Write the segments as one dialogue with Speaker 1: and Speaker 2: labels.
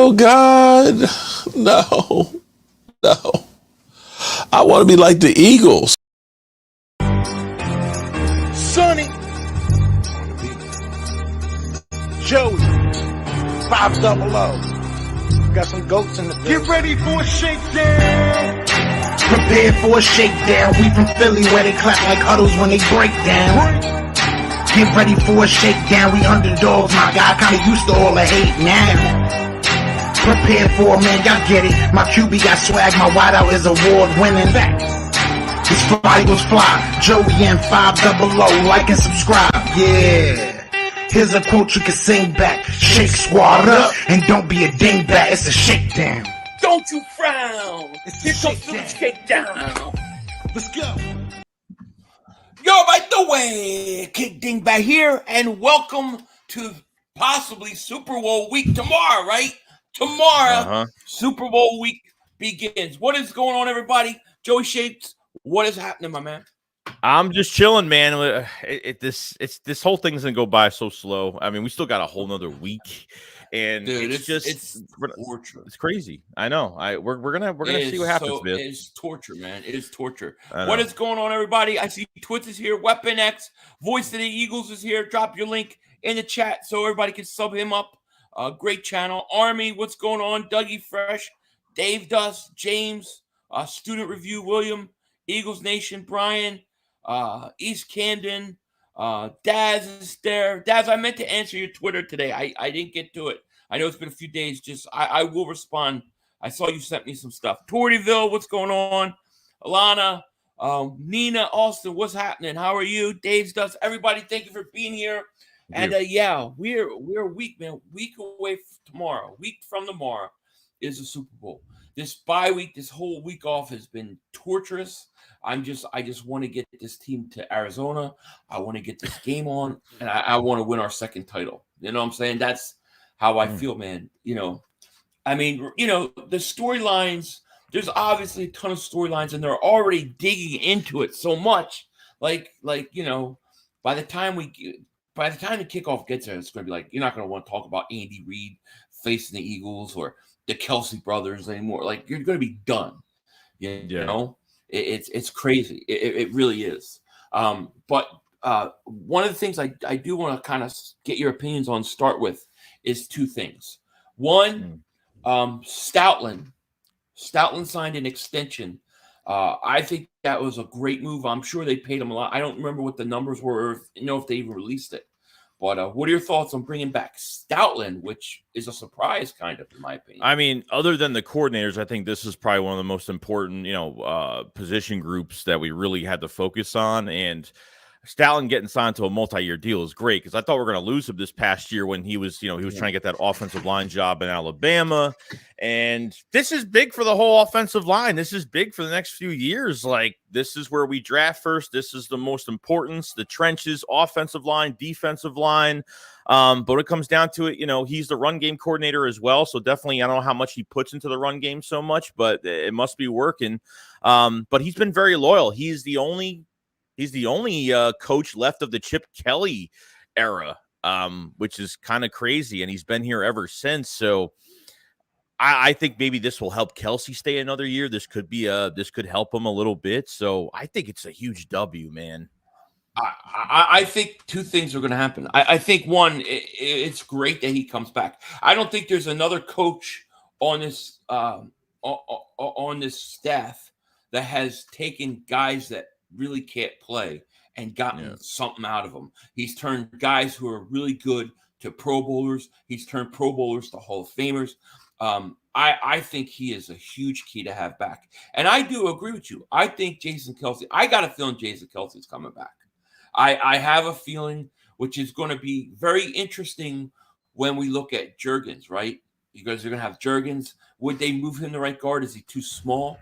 Speaker 1: Oh, God. No. No. I want to be like the Eagles.
Speaker 2: Sonny. Joey. 500. Got some goats in the building. Get ready for a shakedown.
Speaker 3: Prepare for a shakedown. We from Philly where they clap like huddles when they break down. Get ready for a shakedown. We underdogs, my guy. Kinda used to all the hate now. Prepare for it, man. Y'all get it. My QB got swag. My wideout is award winning. His fly was fly. Joey and 500. Like and subscribe. Yeah. Here's a quote you can sing back. Shake squad up and don't be a dingbat. It's a shakedown.
Speaker 4: Don't you frown. Here comes the shakedown.
Speaker 2: Let's go.
Speaker 4: Yo, by the way, Kid Dingbat here, and welcome to possibly Super Bowl week tomorrow, right? Tomorrow, Super Bowl week begins. What is going on, everybody? JoeyShakes, what is happening, my man?
Speaker 5: I'm just chilling, man. This whole thing's gonna go by so slow. I mean, we still got a whole nother week, and
Speaker 4: dude,
Speaker 5: it's
Speaker 4: torture.
Speaker 5: It's crazy. I know. We're gonna see what happens, man.
Speaker 4: It's torture, man. It is torture. What is going on, everybody? I see Twitch is here. Weapon X, Voice of the Eagles is here. Drop your link in the chat so everybody can sub him up. Great channel. Army, what's going on? Dougie Fresh, Dave Dust, James, Student Review, William, Eagles Nation, Brian. East Camden, Daz is there. Daz, I meant to answer your Twitter today. I didn't get to it. I know it's been a few days. Just I will respond. I saw you sent me some stuff. Tortyville, what's going on? Alana, Nina, Austin, what's happening? How are you? Dave's Dust. Everybody, thank you for being here. And yeah, we're a week, man. Week away from tomorrow. Week from tomorrow is the Super Bowl. This bye week, this whole week off has been torturous. I just want to get this team to Arizona. I want to get this game on, and I want to win our second title. You know what I'm saying? That's how I feel, man. You know, I mean, you know, the storylines, there's obviously a ton of storylines, and they're already digging into it so much. Like, you know, by the time the kickoff gets there, it's going to be like, you're not going to want to talk about Andy Reid facing the Eagles or the Kelsey brothers anymore. Like, you're going to be done. You know? It's crazy. It really is. But one of the things I do want to kind of get your opinions on, start with, is two things. One, Stoutland. Stoutland signed an extension. I think that was a great move. I'm sure they paid him a lot. I don't remember what the numbers were, or if they even released it. But what are your thoughts on bringing back Stoutland, which is a surprise, kind of, in my opinion?
Speaker 5: I mean, other than the coordinators, I think this is probably one of the most important, position groups that we really had to focus on. And Stoutland getting signed to a multi-year deal is great, because I thought we were going to lose him this past year when he was, he was trying to get that offensive line job in Alabama. And this is big for the whole offensive line. This is big for the next few years. Like, this is where we draft first. This is the most important. The trenches, offensive line, defensive line. But when it comes down to it, he's the run game coordinator as well. So definitely, I don't know how much he puts into the run game so much, but it must be working. But he's been very loyal. He's the only coach left of the Chip Kelly era, which is kind of crazy. And he's been here ever since. So I think maybe this will help Kelsey stay another year. This could help him a little bit. So I think it's a huge W, man.
Speaker 4: I think two things are going to happen. I think one, it's great that he comes back. I don't think there's another coach on this staff that has taken guys that really can't play and gotten something out of them. He's turned guys who are really good to Pro Bowlers. He's turned Pro Bowlers to Hall of Famers. I think he is a huge key to have back. And I do agree with you. I think Jason Kelsey, I got a feeling Jason Kelsey's coming back. I have a feeling, which is going to be very interesting when we look at Juergens, right? Because they're going to have Juergens. Would they move him to right guard? Is he too small?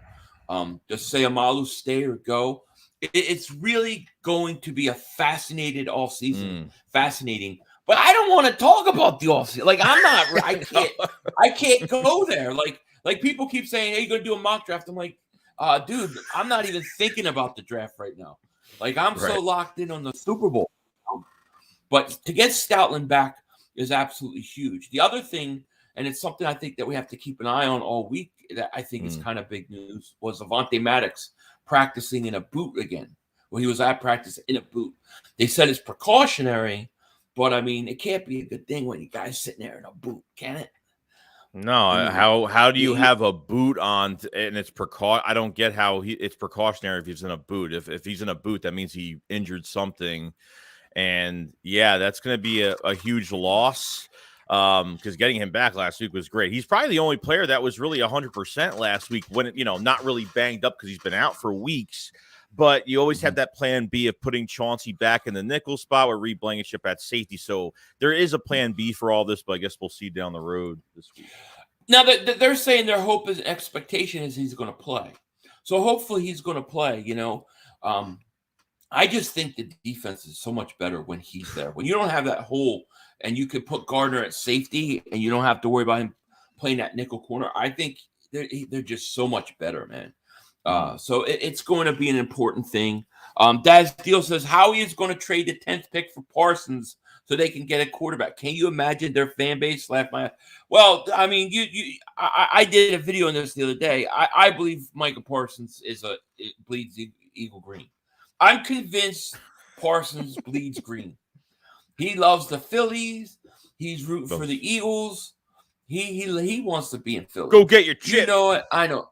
Speaker 4: Does Sayamalu stay or go? It's really going to be a fascinating offseason. Fascinating. But I don't want to talk about the offseason. Like, I can't go there. Like people keep saying, hey, you're going to do a mock draft. I'm like, dude, I'm not even thinking about the draft right now. Like, I'm so locked in on the Super Bowl. But to get Stoutland back is absolutely huge. The other thing and it's something I think that we have to keep an eye on all week, that I think is kind of big news, was Avonte Maddox practicing in a boot again. Well, he was at practice in a boot. They said it's precautionary, but I mean, it can't be a good thing when you guys sitting there in a boot, can it?
Speaker 5: No,
Speaker 4: I mean,
Speaker 5: how do you have a boot on and it's I don't get how it's precautionary if he's in a boot. If he's in a boot, that means he injured something. And yeah, that's going to be a huge loss because getting him back last week was great. He's probably the only player that was really 100% last week when, not really banged up because he's been out for weeks. But you always have that plan B of putting Chauncey back in the nickel spot or Reed Blankenship at safety. So there is a plan B for all this, but I guess we'll see down the road this week.
Speaker 4: Now, they're saying their hope and expectation is he's going to play. So hopefully he's going to play, I just think the defense is so much better when he's there. When you don't have that hole and you can put Gardner at safety and you don't have to worry about him playing that nickel corner, I think they're just so much better, man. So it's going to be an important thing. Daz Deal says Howie is going to trade the 10th pick for Parsons so they can get a quarterback. Can you imagine their fan base laugh my? Well, I mean, I did a video on this the other day. I believe Micah Parsons bleeds eagle green. I'm convinced Parsons bleeds green. He loves the Phillies. He's rooting for the Eagles. He wants to be in Philly.
Speaker 5: Go get your chip.
Speaker 4: You know what? I know.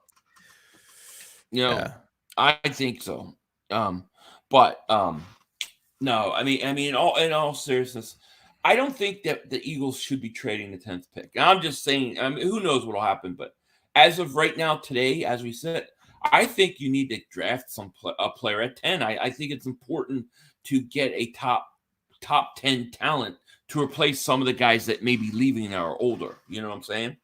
Speaker 5: Yeah.
Speaker 4: I think so. But no, I mean, in all seriousness, I don't think that the Eagles should be trading the 10th pick. I'm just saying, I mean, who knows what will happen, but as of right now, today, as we said, I think you need to draft a player at 10. I think it's important to get a top 10 talent to replace some of the guys that may be leaving and are older. You know what I'm saying?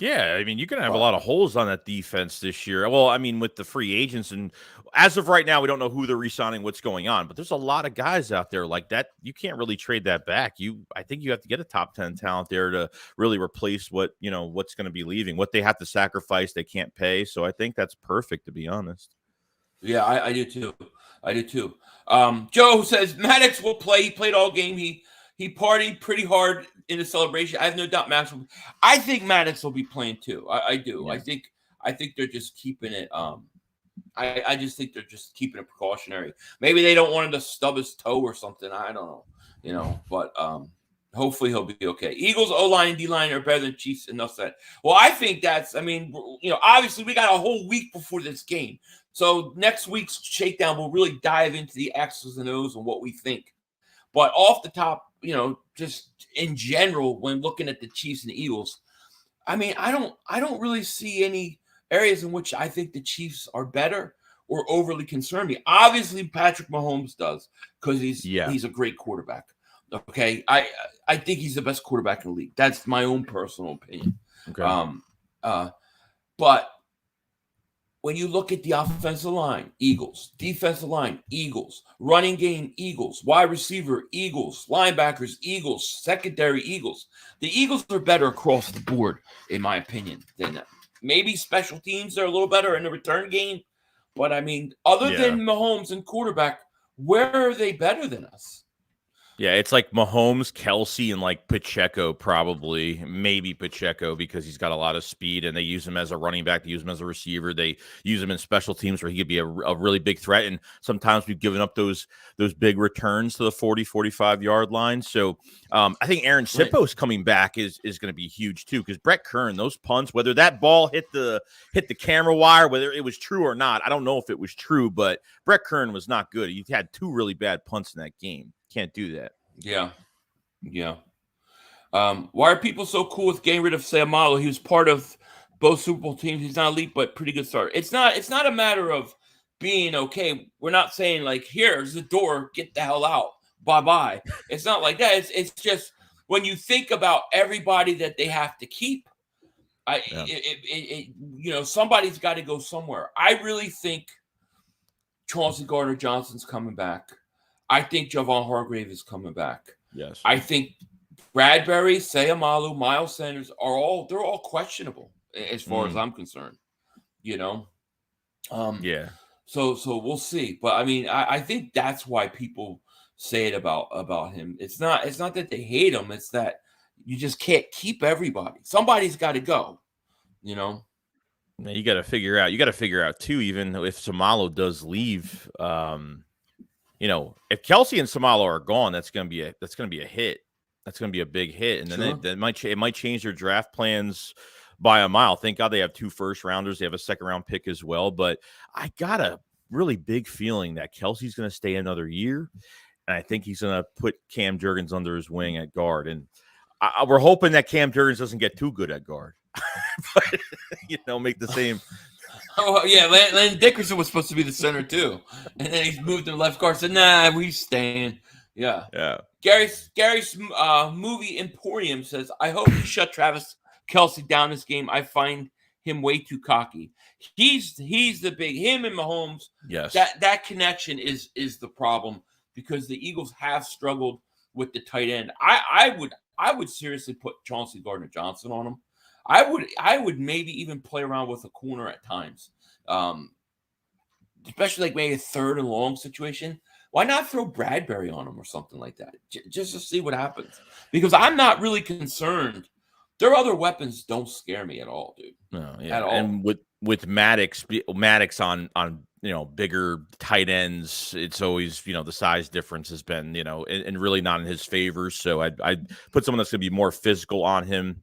Speaker 5: Yeah, I mean, you're going to have a lot of holes on that defense this year. Well, I mean, with the free agents, and as of right now, we don't know who they're re-signing, what's going on. But there's a lot of guys out there like that. You can't really trade that back. I think you have to get a top 10 talent there to really replace what's going to be leaving, what they have to sacrifice, they can't pay. So I think that's perfect, to be honest.
Speaker 4: Yeah, I do too. Joe says Maddox will play. He played all game. He partied pretty hard in the celebration. I have no doubt Maddox will. I think Maddox will be playing too. I do. Yeah. I think they're just keeping it. I just think they're just keeping it precautionary. Maybe they don't want him to stub his toe or something. I don't know. But hopefully he'll be okay. Eagles O-line and D-line are better than Chiefs. Enough said. Well, I think that's. I mean, obviously we got a whole week before this game, so next week's Shakedown will really dive into the X's and O's and what we think. But off the top, just in general, when looking at the Chiefs and the Eagles, I mean, I don't really see any areas in which I think the Chiefs are better or overly concern me. Obviously, Patrick Mahomes does because he's a great quarterback. Okay, I think he's the best quarterback in the league. That's my own personal opinion. Okay. But when you look at the offensive line, Eagles, defensive line, Eagles, running game, Eagles, wide receiver, Eagles, linebackers, Eagles, secondary, Eagles. The Eagles are better across the board, in my opinion, than them. Maybe special teams are a little better in the return game. But, I mean, other than Mahomes and quarterback, where are they better than us?
Speaker 5: Yeah, it's like Mahomes, Kelsey, and like Pacheco probably. Maybe Pacheco because he's got a lot of speed, and they use him as a running back. They use him as a receiver. They use him in special teams where he could be a really big threat. And sometimes we've given up those big returns to the 40, 45-yard line. So I think Aaron Sippo's coming back is going to be huge too because Brett Kern, those punts, whether that ball hit the camera wire, whether it was true or not, I don't know if it was true, but Brett Kern was not good. He had 2 really bad punts in that game. Can't do that.
Speaker 4: Yeah. Why are people so cool with getting rid of Sayamalo? He was part of both Super Bowl teams. He's not elite, but pretty good start. It's not a matter of being okay. We're not saying like, here's the door, get the hell out, bye. It's not like that. It's just when you think about everybody that they have to keep. Somebody's got to go somewhere. I really think Chauncey Gardner-Johnson's coming back. I think Javon Hargrave is coming back.
Speaker 5: Yes.
Speaker 4: I think Bradbury, Sayamalu, Miles Sanders they're all questionable as far as I'm concerned.
Speaker 5: Yeah.
Speaker 4: So we'll see. But I mean, I think that's why people say it about him. It's not that they hate him. It's that you just can't keep everybody. Somebody's got to go, you know.
Speaker 5: You got to figure out too, even if Samalo does leave, you know, if Kelsey and Samalo are gone, that's going to be a hit. That's going to be a big hit. And then it might change their draft plans by a mile. Thank God they have 2 first rounders. They have a second round pick as well. But I got a really big feeling that Kelsey's going to stay another year. And I think he's going to put Cam Jurgens under his wing at guard. And we're hoping that Cam Jurgens doesn't get too good at guard. But, you know, make the same.
Speaker 4: Oh, yeah. Landon Dickerson was supposed to be the center, too. And then he's moved to left guard. Said, nah, we staying. Yeah.
Speaker 5: Yeah.
Speaker 4: Gary's movie Emporium says, I hope he shut Travis Kelce down this game. I find him way too cocky. He's the big, him and Mahomes.
Speaker 5: Yes.
Speaker 4: That connection is the problem, because the Eagles have struggled with the tight end. I would seriously put Chauncey Gardner-Johnson on him. I would maybe even play around with a corner at times, especially like maybe a 3rd and long situation. Why not throw Bradbury on him or something like that, just to see what happens? Because I'm not really concerned. Their other weapons don't scare me at all, dude.
Speaker 5: No, yeah.
Speaker 4: At all.
Speaker 5: And with Maddox on you know, bigger tight ends, it's always, you know, the size difference has been, you know, and really not in his favor. So I'd put someone that's going to be more physical on him.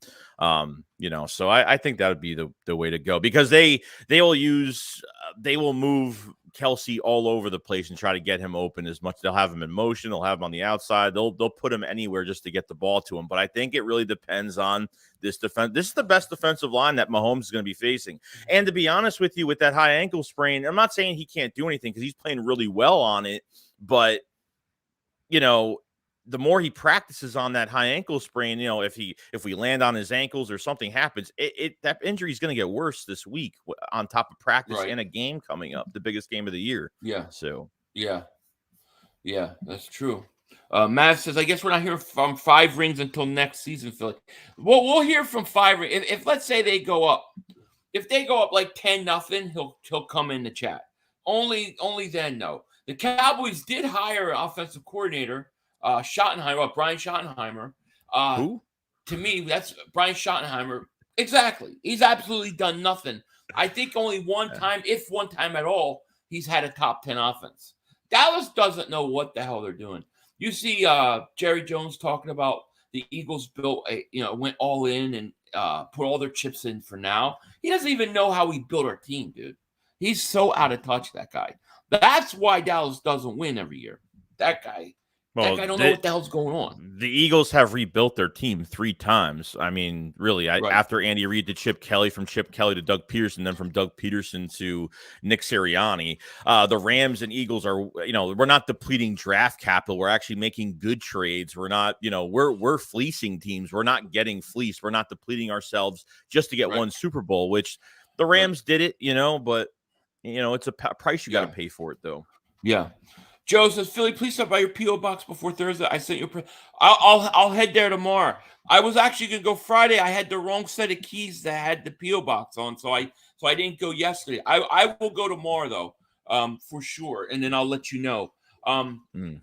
Speaker 5: You know, so I think that would be the way to go, because they will move Kelsey all over the place and try to get him open as much. They'll have him in motion. They'll have him on the outside. They'll put him anywhere just to get the ball to him. But I think it really depends on this defense. This is the best defensive line that Mahomes is going to be facing. And to be honest with you, with that high ankle sprain, I'm not saying he can't do anything, because he's playing really well on it. But, you know, the more he practices on that high ankle sprain, you know, if we land on his ankles or something happens, that injury is going to get worse this week on top of practice and a game coming up, the biggest game of the year.
Speaker 4: Yeah.
Speaker 5: So
Speaker 4: yeah, that's true. Matt says, I guess we're not hearing from 5 rings until next season, Philly. We'll hear from 5 rings. If let's say they go up, if they go up like 10-0, he'll come in the chat. Only then, no. The Cowboys did hire an offensive coordinator. Brian Schottenheimer.
Speaker 5: Who?
Speaker 4: To me, that's Brian Schottenheimer. Exactly. He's absolutely done nothing. I think only one time, if one time at all, he's had a top 10 offense. Dallas doesn't know what the hell they're doing. You see Jerry Jones talking about the Eagles went all in and put all their chips in for now. He doesn't even know how we built our team, dude. He's so out of touch, that guy. That's why Dallas doesn't win every year. That guy. Well, I don't know what the hell's going on.
Speaker 5: The Eagles have rebuilt their team 3 times. I mean, really, after Andy Reid to Chip Kelly, from Chip Kelly to Doug Peterson, then from Doug Peterson to Nick Sirianni. The Rams and Eagles are, you know, we're not depleting draft capital. We're actually making good trades. We're not, you know, we're fleecing teams. We're not getting fleeced. We're not depleting ourselves just to get one Super Bowl, which the Rams did it, you know, but, you know, it's a price you got to pay for it, though.
Speaker 4: Yeah. Joe says, Philly, please stop by your P.O. box before Thursday. I sent you I'll head there tomorrow. I was actually going to go Friday. I had the wrong set of keys that had the P.O. box on, so I didn't go yesterday. I will go tomorrow, though, for sure, and then I'll let you know.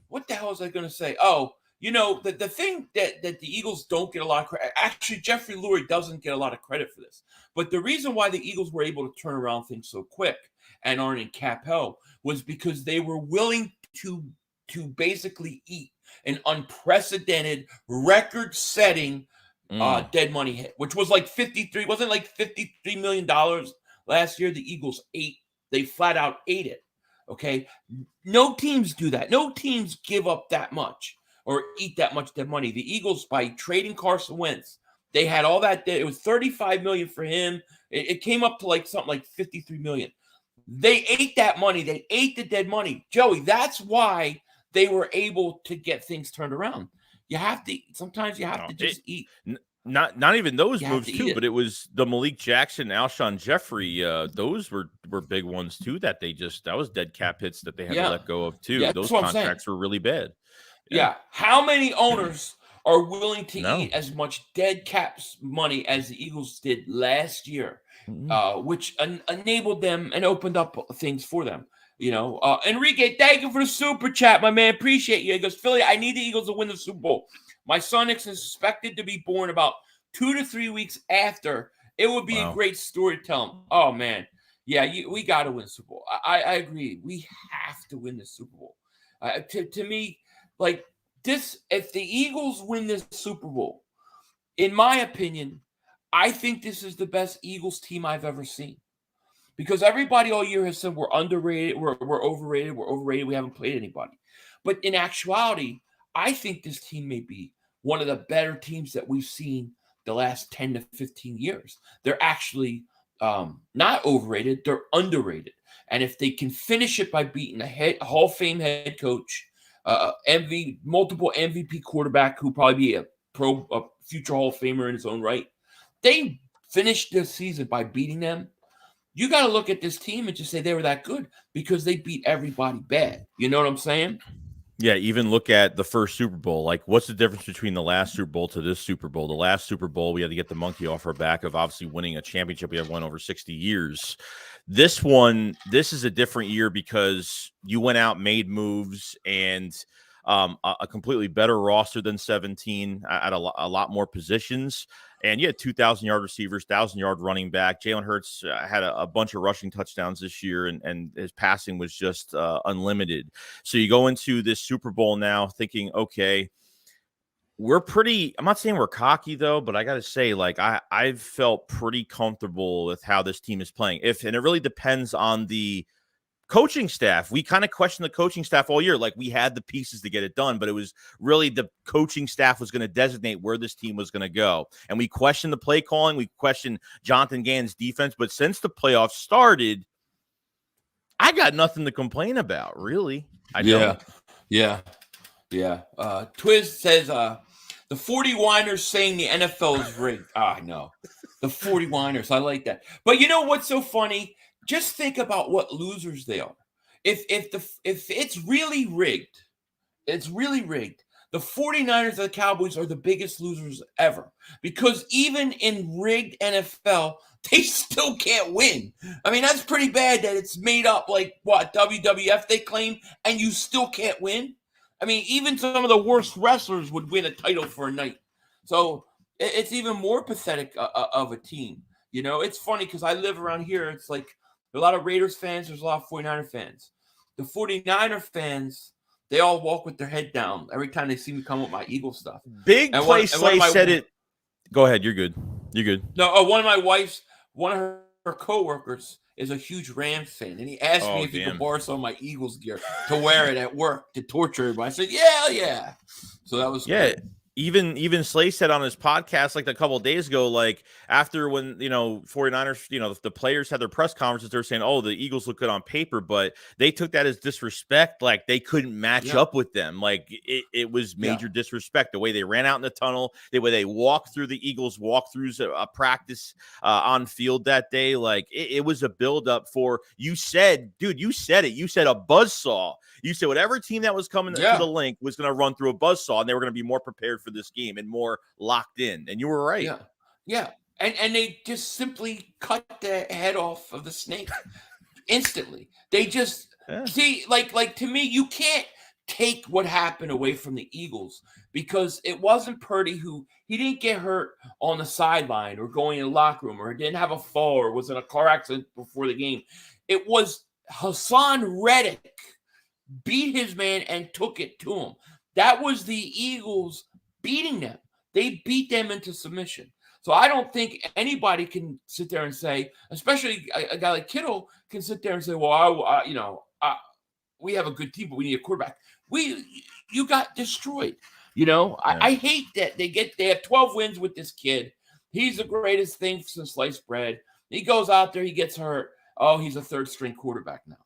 Speaker 4: What the hell was I going to say? Oh, you know, the thing that the Eagles don't get a lot of credit. Actually, Jeffrey Lurie doesn't get a lot of credit for this. But the reason why the Eagles were able to turn around things so quick and aren't in cap hell was because they were willing to basically eat an unprecedented record-setting dead money hit, which was like $53 million last year. The Eagles ate. They flat out ate it. Okay. No teams do that. No teams give up that much or eat that much dead money. The Eagles, by trading Carson Wentz, they had all that. It was $35 million for him. It came up to like something like $53 million. They ate that money. They ate the dead money. Joey, that's why they were able to get things turned around. Sometimes you have to just eat.
Speaker 5: Not even those moves too, but it was the Malik Jackson, Alshon Jeffrey. Those were big ones too. That was dead cap hits that they had to let go of too.
Speaker 4: Yeah,
Speaker 5: those contracts were really bad.
Speaker 4: Yeah. How many owners are willing to eat as much dead caps money as the Eagles did last year, which enabled them and opened up things for them? Enrique, thank you for the super chat, my man. Appreciate you. He goes, Philly, I need the Eagles to win the Super Bowl. My son is expected to be born about 2 to 3 weeks after. It would be a great story to tell him. Oh, man. Yeah, we got to win the Super Bowl. I agree. We have to win the Super Bowl. To me, like this, if the Eagles win this Super Bowl, in my opinion, I think this is the best Eagles team I've ever seen. Because everybody all year has said we're underrated, we're overrated, we haven't played anybody. But in actuality, I think this team may be one of the better teams that we've seen the last 10 to 15 years. They're actually not overrated, they're underrated. And if they can finish it by beating a Hall of Fame head coach, multiple MVP quarterback who probably be a future Hall of Famer in his own right, they finished the season by beating them. You got to look at this team and just say they were that good because they beat everybody bad. You know what I'm saying?
Speaker 5: Yeah, even look at the first Super Bowl. Like, what's the difference between the last Super Bowl to this Super Bowl? The last Super Bowl, we had to get the monkey off our back of obviously winning a championship we have won over 60 years. This is a different year because you went out, made moves, and a completely better roster than 17 at a lot more positions. And you had 2,000-yard receivers, 1,000-yard running back. Jalen Hurts had a bunch of rushing touchdowns this year, and his passing was just unlimited. So you go into this Super Bowl now thinking, okay, we're pretty – I'm not saying we're cocky, though, but I got to say, like, I've felt pretty comfortable with how this team is playing. And it really depends on the – coaching staff. We kind of questioned the coaching staff all year. Like, we had the pieces to get it done, but it was really the coaching staff was going to designate where this team was going to go. And we questioned the play calling. We questioned Jonathan Gannon's defense. But since the playoffs started, I got nothing to complain about, really. I don't.
Speaker 4: Yeah. Twiz says the 40-winers saying the NFL is rigged. I know. The 40-winers. I like that. But you know what's so funny? Just think about what losers they are. If it's really rigged, the 49ers and the Cowboys are the biggest losers ever. Because even in rigged NFL, they still can't win. I mean, that's pretty bad that it's made up like what WWF they claim, and you still can't win. I mean, even some of the worst wrestlers would win a title for a night. So it's even more pathetic of a team. You know, it's funny because I live around here. It's like, there are a lot of Raiders fans. There's a lot of 49er fans. The 49er fans, they all walk with their head down every time they see me come with my Eagle stuff.
Speaker 5: Big Play Slay said it. Go ahead. You're good.
Speaker 4: No, one of her coworkers is a huge Rams fan, and he asked me if he could borrow some of my Eagles gear to wear it at work to torture everybody. I said, yeah. So that was great.
Speaker 5: Even Slay said on his podcast like a couple of days ago, like after when 49ers, the players had their press conferences, they're saying, "Oh, the Eagles look good on paper," but they took that as disrespect. Like they couldn't match up with them. Like it was major disrespect. The way they ran out in the tunnel, the way they walked through the Eagles walkthroughs a practice on field that day. Like it was a buildup for. You said it. You said a buzzsaw. You said whatever team that was coming to the link was going to run through a buzzsaw, and they were going to be more prepared for this game and more locked in. And you were right.
Speaker 4: Yeah. And they just simply cut the head off of the snake instantly. They just see, like to me, you can't take what happened away from the Eagles because it wasn't Purdy he didn't get hurt on the sideline or going in the locker room or didn't have a fall or was in a car accident before the game. It was Hassan Reddick beat his man and took it to him. That was the Eagles beating them. They beat them into submission. So I don't think anybody can sit there and say, especially a guy like Kittle, can sit there and say, well, we have a good team, but we need a quarterback. You got destroyed. I hate that they have 12 wins with this kid. He's the greatest thing since sliced bread. He goes out there, he gets hurt. Oh, he's a third-string quarterback now.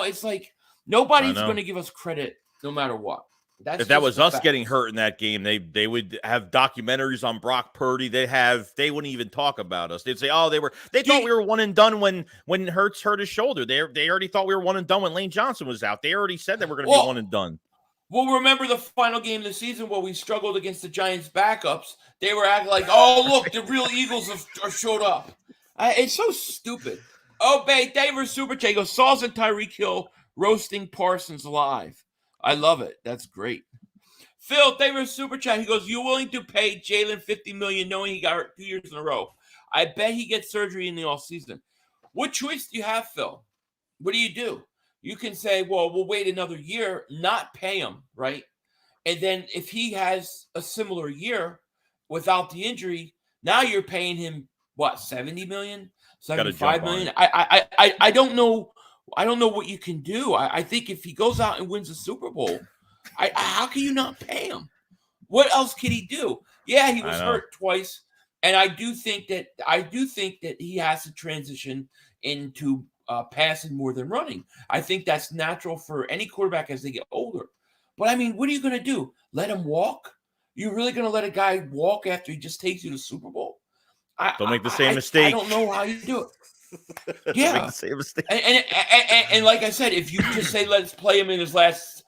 Speaker 4: It's like nobody's going to give us credit no matter what.
Speaker 5: If that was us getting hurt in that game, they would have documentaries on Brock Purdy. They wouldn't even talk about us. They'd say, "Oh, they thought we were one and done when Hurts hurt his shoulder. They already thought we were one and done when Lane Johnson was out. They already said that we're going to be one and done."
Speaker 4: Well, remember the final game of the season where we struggled against the Giants backups? They were acting like, "Oh, look, the real Eagles have showed up." It's so stupid. Bay Davis Super Chat goes, Sauce and Tyreek Hill roasting Parsons live. I love it. That's great. Phil Davis Super Chat. He goes, you willing to pay Jalen $50 million knowing he got hurt 2 years in a row? I bet he gets surgery in the offseason. What choice do you have, Phil? What do? You can say, well, we'll wait another year, not pay him, right? And then if he has a similar year without the injury, now you're paying him what, $70 million, $75 million? I don't know. I don't know what you can do. I think if he goes out and wins a Super Bowl, how can you not pay him? What else can he do? Yeah, he was hurt twice, and I do think that he has to transition into passing more than running. I think that's natural for any quarterback as they get older. But I mean, what are you going to do? Let him walk? You're really going to let a guy walk after he just takes you to the Super Bowl?
Speaker 5: Don't make the same mistake.
Speaker 4: I don't know how you do it. Yeah,
Speaker 5: make the same mistake.
Speaker 4: And like I said, if you just say let's play him in his last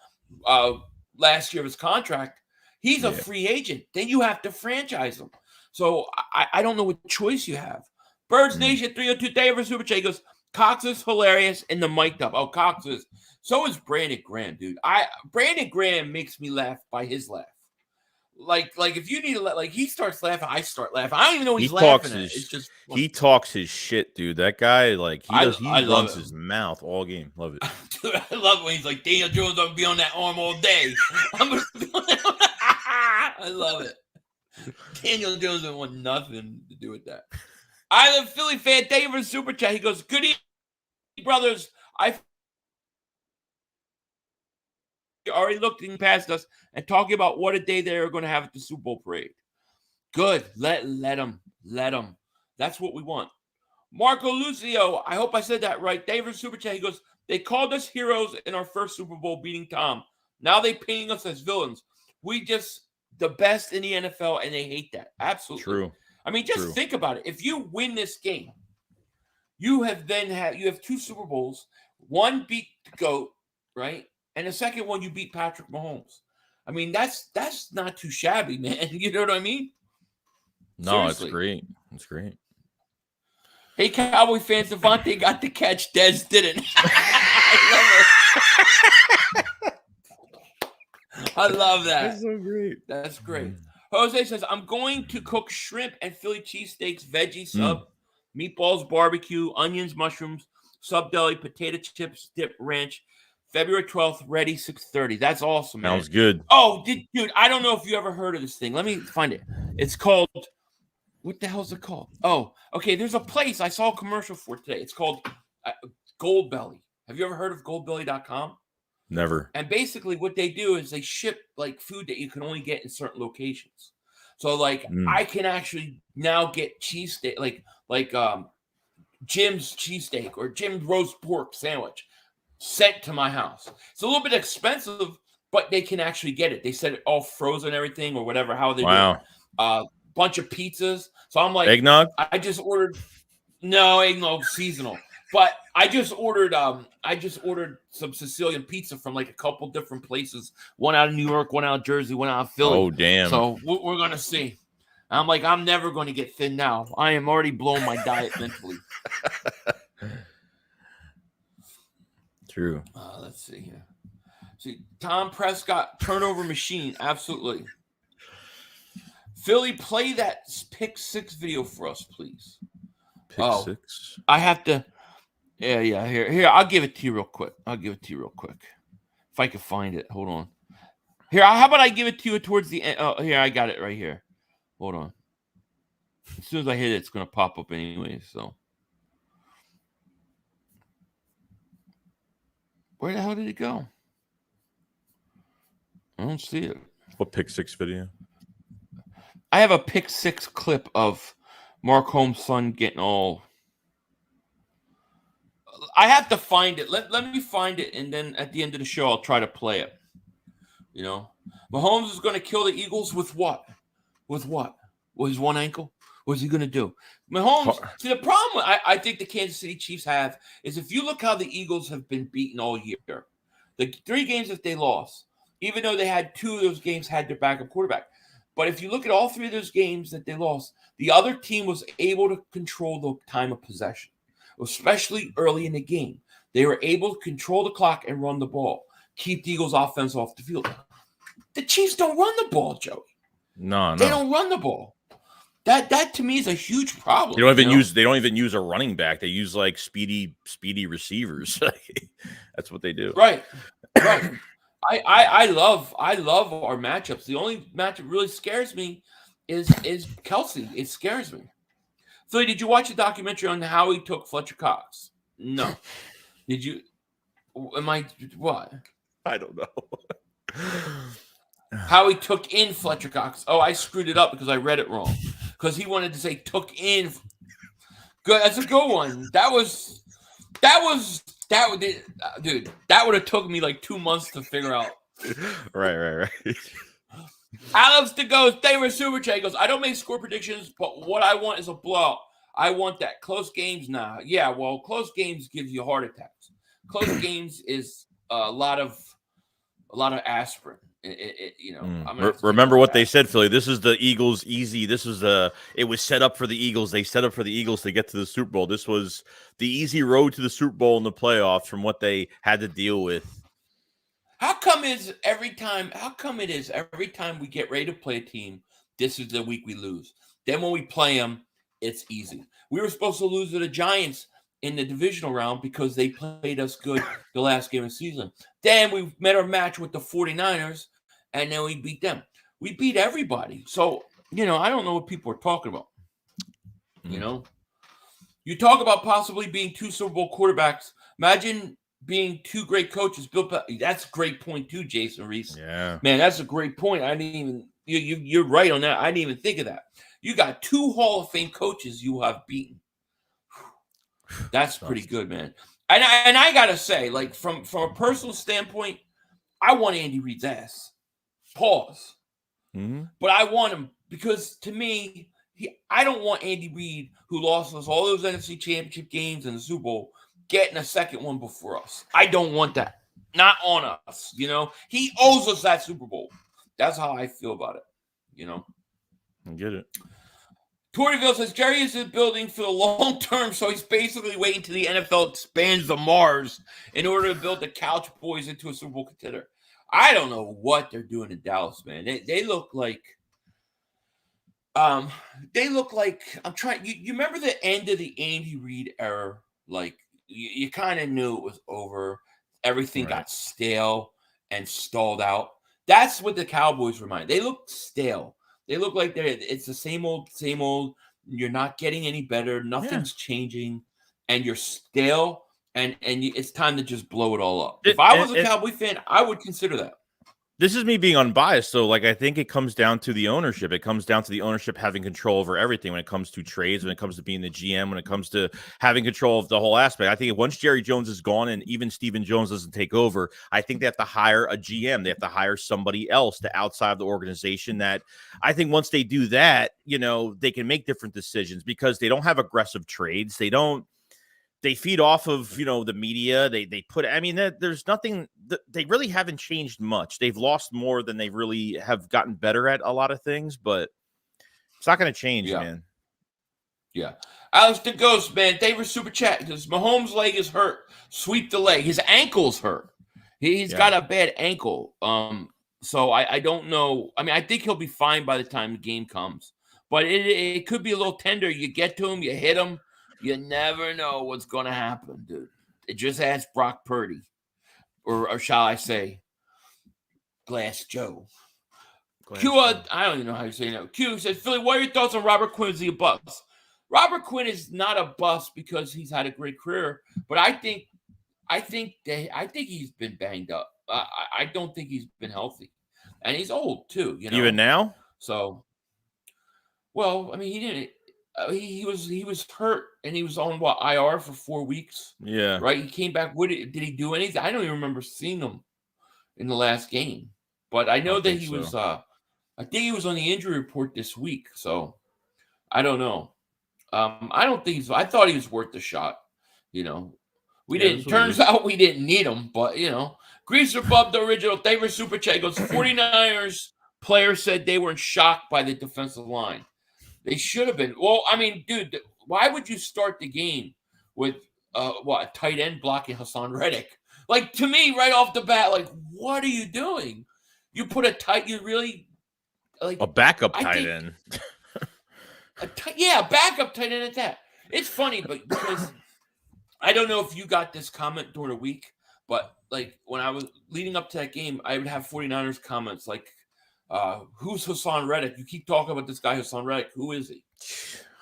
Speaker 4: year of his contract, he's a free agent. Then you have to franchise him. So I don't know what choice you have. Birds Nation 302 David Super Chat goes, Cox is hilarious in the mic'd up. Oh, Cox is. So is Brandon Graham, dude. Brandon Graham makes me laugh by his laugh. Like if you need to like he starts laughing, I start laughing. I don't even know he's laughing at. It's just
Speaker 5: he talks his shit, dude. That guy, like he runs his mouth all game. Love it.
Speaker 4: Dude, I love it when he's like, Daniel Jones, I'm gonna be on that arm all day. I'm gonna be on that. I love it. Daniel Jones didn't want nothing to do with that. I live Philly fan David Super Chat. He goes, good evening, brothers. I already looking past us and talking about what a day they are going to have at the Super Bowl parade. Good. Let them. That's what we want. Marco Lucio, I hope I said that right. David Super Chat, he goes, they called us heroes in our first Super Bowl beating Tom. Now they painting us as villains. We just the best in the NFL, and they hate that. Absolutely.
Speaker 5: True.
Speaker 4: I mean, just think about it. If you win this game, you have two Super Bowls. One beat the GOAT, right? And the second one, you beat Patrick Mahomes. I mean, that's not too shabby, man. You know what I mean?
Speaker 5: No,
Speaker 4: Seriously.
Speaker 5: It's great. It's great.
Speaker 4: Hey, Cowboy fans, Devontae got the catch. Dez didn't. I love it. I love that.
Speaker 5: That's so great.
Speaker 4: That's great. Jose says, I'm going to cook shrimp and Philly cheesesteaks, veggie sub, meatballs, barbecue, onions, mushrooms, sub deli, potato chips, dip, ranch. February 12th, ready, 6:30. That's awesome, man.
Speaker 5: Sounds good.
Speaker 4: Oh, dude, I don't know if you ever heard of this thing. Let me find it. It's called, what the hell is it called? Oh, okay, there's a place I saw a commercial for today. It's called Goldbelly. Have you ever heard of goldbelly.com?
Speaker 5: Never.
Speaker 4: And basically what they do is they ship like food that you can only get in certain locations. So like I can actually now get cheesesteak, like Jim's cheesesteak or Jim's roast pork sandwich sent to my house. It's a little bit expensive, but they can actually get it. They said it all frozen and everything or whatever, how they do it. Bunch of pizzas. So I'm like,
Speaker 5: eggnog?
Speaker 4: I just ordered, no, eggnog seasonal. But I just ordered some Sicilian pizza from like a couple different places. One out of New York, one out of Jersey, one out of Philly.
Speaker 5: Oh, damn.
Speaker 4: So we're going to see. I'm like, I'm never going to get thin now. I am already blowing my diet mentally.
Speaker 5: True.
Speaker 4: Let's see here. See, Tom Prescott, turnover machine. Absolutely. Philly, play that pick six video for us, please.
Speaker 5: Pick six?
Speaker 4: I have to. Yeah. Here, I'll give it to you real quick. If I can find it. Hold on. Here, how about I give it to you towards the end? Oh, here, I got it right here. Hold on. As soon as I hit it, it's going to pop up anyway, so. Where the hell did it go? I don't see it.
Speaker 5: What pick six video?
Speaker 4: I have a pick six clip of Mark Holmes' son getting all. I have to find it. Let me find it, and then at the end of the show, I'll try to play it. You know, Mahomes is going to kill the Eagles with what? With what? With his one ankle? What's he going to do? Mahomes. See, the problem I think the Kansas City Chiefs have is if you look how the Eagles have been beaten all year, the 3 games that they lost, even though they had 2 of those games had their backup quarterback. But if you look at all 3 of those games that they lost, the other team was able to control the time of possession. especially early in the game. They were able to control the clock and run the ball, keep the Eagles' offense off the field. The Chiefs don't run the ball, Joey.
Speaker 5: No.
Speaker 4: They don't run the ball. That to me is a huge problem.
Speaker 5: They don't even use a running back. They use like speedy receivers. That's what they do.
Speaker 4: Right. I love our matchups. The only matchup really scares me is Kelsey. It scares me. Philly, did you watch a documentary on how he took Fletcher Cox? No. Did you? What?
Speaker 5: I don't know.
Speaker 4: How he took in Fletcher Cox. Oh, I screwed it up because I read it wrong. Because he wanted to say took in. Good. That's a good one. Dude, that would have took me like 2 months to figure out.
Speaker 5: Right.
Speaker 4: Alex DeGhost, they were super chat. Goes, I don't make score predictions, but what I want is a blowout. I want that. Close games now. Yeah, well, close games gives you heart attacks. Close games is a lot of aspirin.
Speaker 5: Remember what they said, Philly. This is the Eagles' easy. It was set up for the Eagles. They set up for the Eagles to get to the Super Bowl. This was the easy road to the Super Bowl in the playoffs from what they had to deal with.
Speaker 4: How come it is every time we get ready to play a team, this is the week we lose. Then when we play them, it's easy. We were supposed to lose to the Giants in the divisional round because they played us good the last game of the season. Then we met our match with the 49ers, and then we beat them. We beat everybody. So, I don't know what people are talking about. You talk about possibly being 2 Super Bowl quarterbacks. Imagine being 2 great coaches. That's a great point too, Jason Reese.
Speaker 5: Yeah.
Speaker 4: Man, that's a great point. I didn't even you're right on that. I didn't even think of that. You got 2 Hall of Fame coaches you have beaten. That's pretty good, man. And I gotta say, like from a personal standpoint, I want Andy Reid's ass. Pause.
Speaker 5: Mm-hmm.
Speaker 4: But I want him because to me, I don't want Andy Reid, who lost us all those NFC Championship games and the Super Bowl, getting a second one before us. I don't want that. Not on us. He owes us that Super Bowl. That's how I feel about it.
Speaker 5: I get it.
Speaker 4: Tortyville says Jerry is building for the long term, so he's basically waiting till the NFL expands the Mars in order to build the Couch Boys into a Super Bowl contender. I don't know what they're doing in Dallas, man. They look like I'm trying. You remember the end of the Andy Reid era? Like you kind of knew it was over. Everything got stale and stalled out. That's what the Cowboys remind. They look stale. They look like it's the same old. You're not getting any better. Nothing's changing, and you're stale. And it's time to just blow it all up. If I was a Cowboy fan, I would consider that.
Speaker 5: This is me being unbiased, though. Like, I think it comes down to the ownership. It comes down to the ownership having control over everything when it comes to trades, when it comes to being the GM, when it comes to having control of the whole aspect. I think once Jerry Jones is gone and even Stephen Jones doesn't take over, I think they have to hire a GM. They have to hire somebody else to outside of the organization that I think once they do that, they can make different decisions because they don't have aggressive trades. They feed off of, the media. There's nothing. They really haven't changed much. They've lost more than they really have gotten better at a lot of things, but it's not going to change, man.
Speaker 4: Yeah. Alex the Ghost, man. David Super Chat because Mahomes' leg is hurt. Sweep the leg. His ankle's hurt. He's got a bad ankle. So I don't know. I think he'll be fine by the time the game comes, but it could be a little tender. You get to him, you hit him. You never know what's going to happen, dude. It just ask Brock Purdy. Or shall I say, Glass Joe. Q, I don't even know how you say that. Q says, Philly, what are your thoughts on Robert Quinn? Is he a bust? Robert Quinn is not a bust because he's had a great career, but I think he's been banged up. I don't think he's been healthy. And he's old, too.
Speaker 5: Even now?
Speaker 4: So, well, he didn't. He was hurt and he was on IR for 4 weeks.
Speaker 5: Yeah.
Speaker 4: Right. He came back. Did he do anything? I don't even remember seeing him in the last game. But I know that he was. I think he was on the injury report this week. So I don't know. I don't think I thought he was worth the shot. We didn't. Turns out we didn't need him. But Greaser Bub, the original. They were super chat. Goes 49ers players said they weren't shocked by the defensive line. They should have been. Well, dude, why would you start the game with a tight end blocking Hassan Reddick. Like, to me, right off the bat, like, what are you doing? You put you really like
Speaker 5: a backup tight end.
Speaker 4: Backup tight end at that. It's funny, but because I don't know if you got this comment during the week, but like when I was leading up to that game, I would have 49ers comments like, who's Hassan Reddick? You keep talking about this guy, Hassan Reddick. Who is he?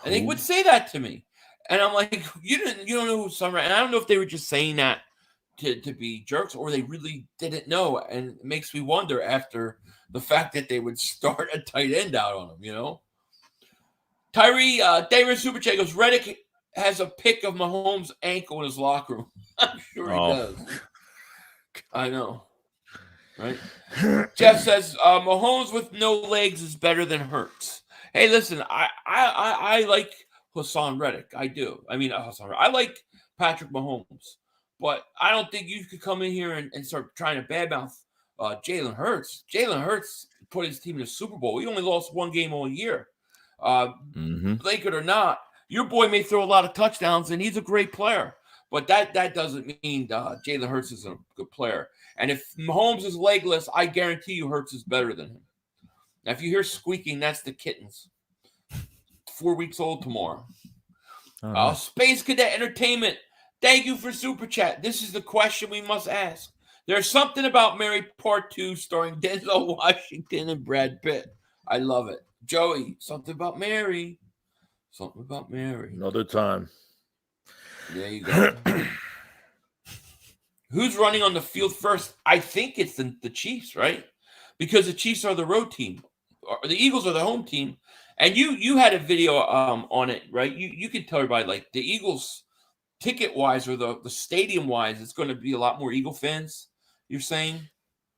Speaker 4: And they would say that to me. And I'm like, you don't know who Hassan Reddick. And I don't know if they were just saying that to be jerks or they really didn't know. And it makes me wonder after the fact that they would start a tight end out on him, you know? Tyree, David Super Chat goes, Reddick has a pic of Mahomes' ankle in his locker room. I'm sure he does. I know. Right? Jeff says, Mahomes with no legs is better than Hurts. Hey, listen, I like Hassan Reddick. I do. I mean, I like Patrick Mahomes. But I don't think you could come in here and start trying to badmouth Jalen Hurts. Jalen Hurts put his team in the Super Bowl. He only lost one game all year. Like it or not, your boy may throw a lot of touchdowns, and he's a great player. But that doesn't mean Jalen Hurts is a good player. And if Mahomes is legless, I guarantee you Hurts is better than him. Now, if you hear squeaking, that's the kittens. 4 weeks old tomorrow. Space Cadet Entertainment, thank you for Super Chat. This is the question we must ask. There's something about Mary Part 2 starring Denzel Washington and Brad Pitt. I love it. Joey, something about Mary. Something about Mary.
Speaker 5: Another time.
Speaker 4: There you go. Who's running on the field first? I think it's the Chiefs, right? Because the Chiefs are the road team. Or the Eagles are the home team. And you had a video on it, right? You can tell everybody, like, the Eagles, ticket-wise or the stadium-wise, it's going to be a lot more Eagle fans, you're saying?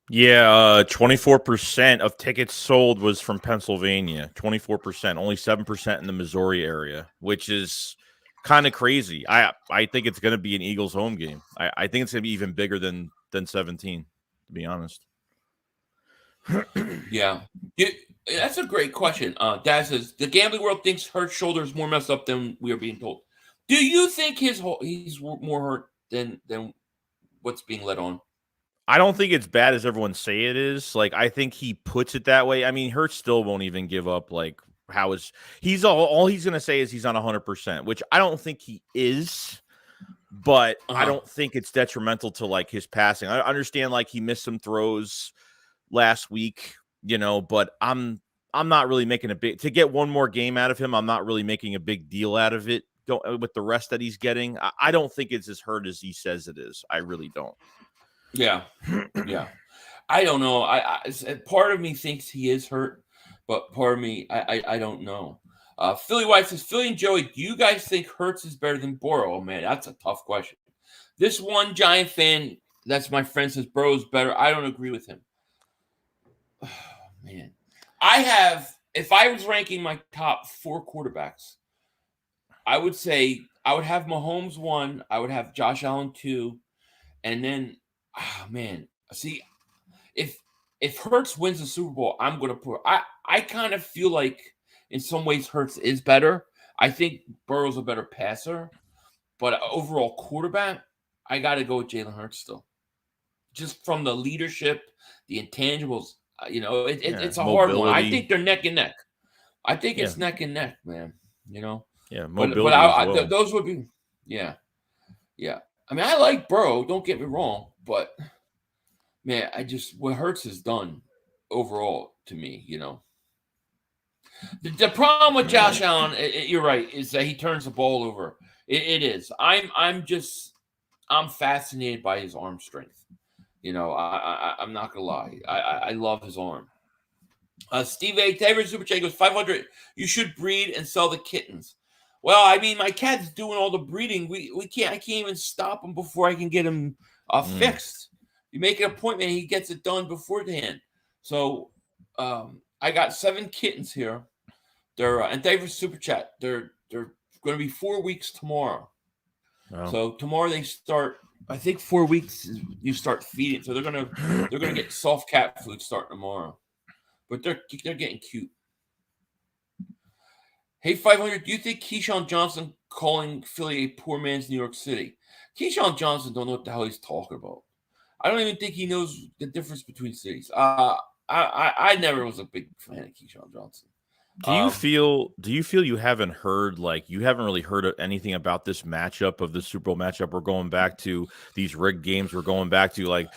Speaker 5: Yeah, 24% of tickets sold was from Pennsylvania. 24%, only 7% in the Missouri area, which is kind of crazy. I think it's going to be an Eagles home game. I think it's going to be even bigger than 17, to be honest.
Speaker 4: Yeah. That's a great question. Dad says, the gambling world thinks Hurt's shoulder is more messed up than we are being told. Do you think he's more hurt than what's being let on?
Speaker 5: I don't think it's bad as everyone say it is. Like, I think he puts it that way. I mean, Hurts still won't even give up. Like, all he's going to say is he's on 100%, which I don't think he is. But I don't think it's detrimental to like his passing. I understand like he missed some throws last week, you know, but I'm not really making to get one more game out of him. I'm not really making a big deal out of it with the rest that he's getting. I don't think it's as hurt as he says it is. I really don't.
Speaker 4: Yeah. I don't know. I part of me thinks he is hurt, but part of me, I don't know. Philly White says, Philly and Joey, do you guys think Hurts is better than Burrow? Oh, man, that's a tough question. This one Giant fan, that's my friend, says Burrow's better. I don't agree with him. Oh, man. If I was ranking my top 4 quarterbacks, I would say I would have Mahomes 1, I would have Josh Allen 2, and then, see, if Hurts wins the Super Bowl, I'm going to put, I kind of feel like in some ways Hurts is better. I think Burrow's a better passer, but overall quarterback, I got to go with Jalen Hurts still. Just from the leadership, the intangibles, it's a hard one. I think they're neck and neck. I think it's neck and neck, man. You know?
Speaker 5: Yeah, mobility
Speaker 4: but those would be, yeah. I mean, I like Burrow, don't get me wrong, but man, what Hurts has done overall to me, you know. The problem with Josh Allen, you're right, is that he turns the ball over. It is. I'm fascinated by his arm strength. You know, I'm not gonna lie. I love his arm. Steve A. Taylor Super Chat goes 500. You should breed and sell the kittens. Well, I mean, my cat's doing all the breeding. I can't even stop him before I can get him fixed. You make an appointment, he gets it done beforehand. So I got 7 kittens here. They're and thank you for Super Chat. They're going to be 4 weeks tomorrow. Wow. So tomorrow they start. I think 4 weeks you start feeding. So they're gonna get soft cat food starting tomorrow. But they're getting cute. Hey, 500, do you think Keyshawn Johnson calling Philly a poor man's New York City? Keyshawn Johnson don't know what the hell he's talking about. I don't even think he knows the difference between cities. I never was a big fan of Keyshawn Johnson.
Speaker 5: Do you feel you haven't heard, like, you haven't really heard anything about this matchup of the Super Bowl matchup? We're going back to these rigged games. We're going back to, like,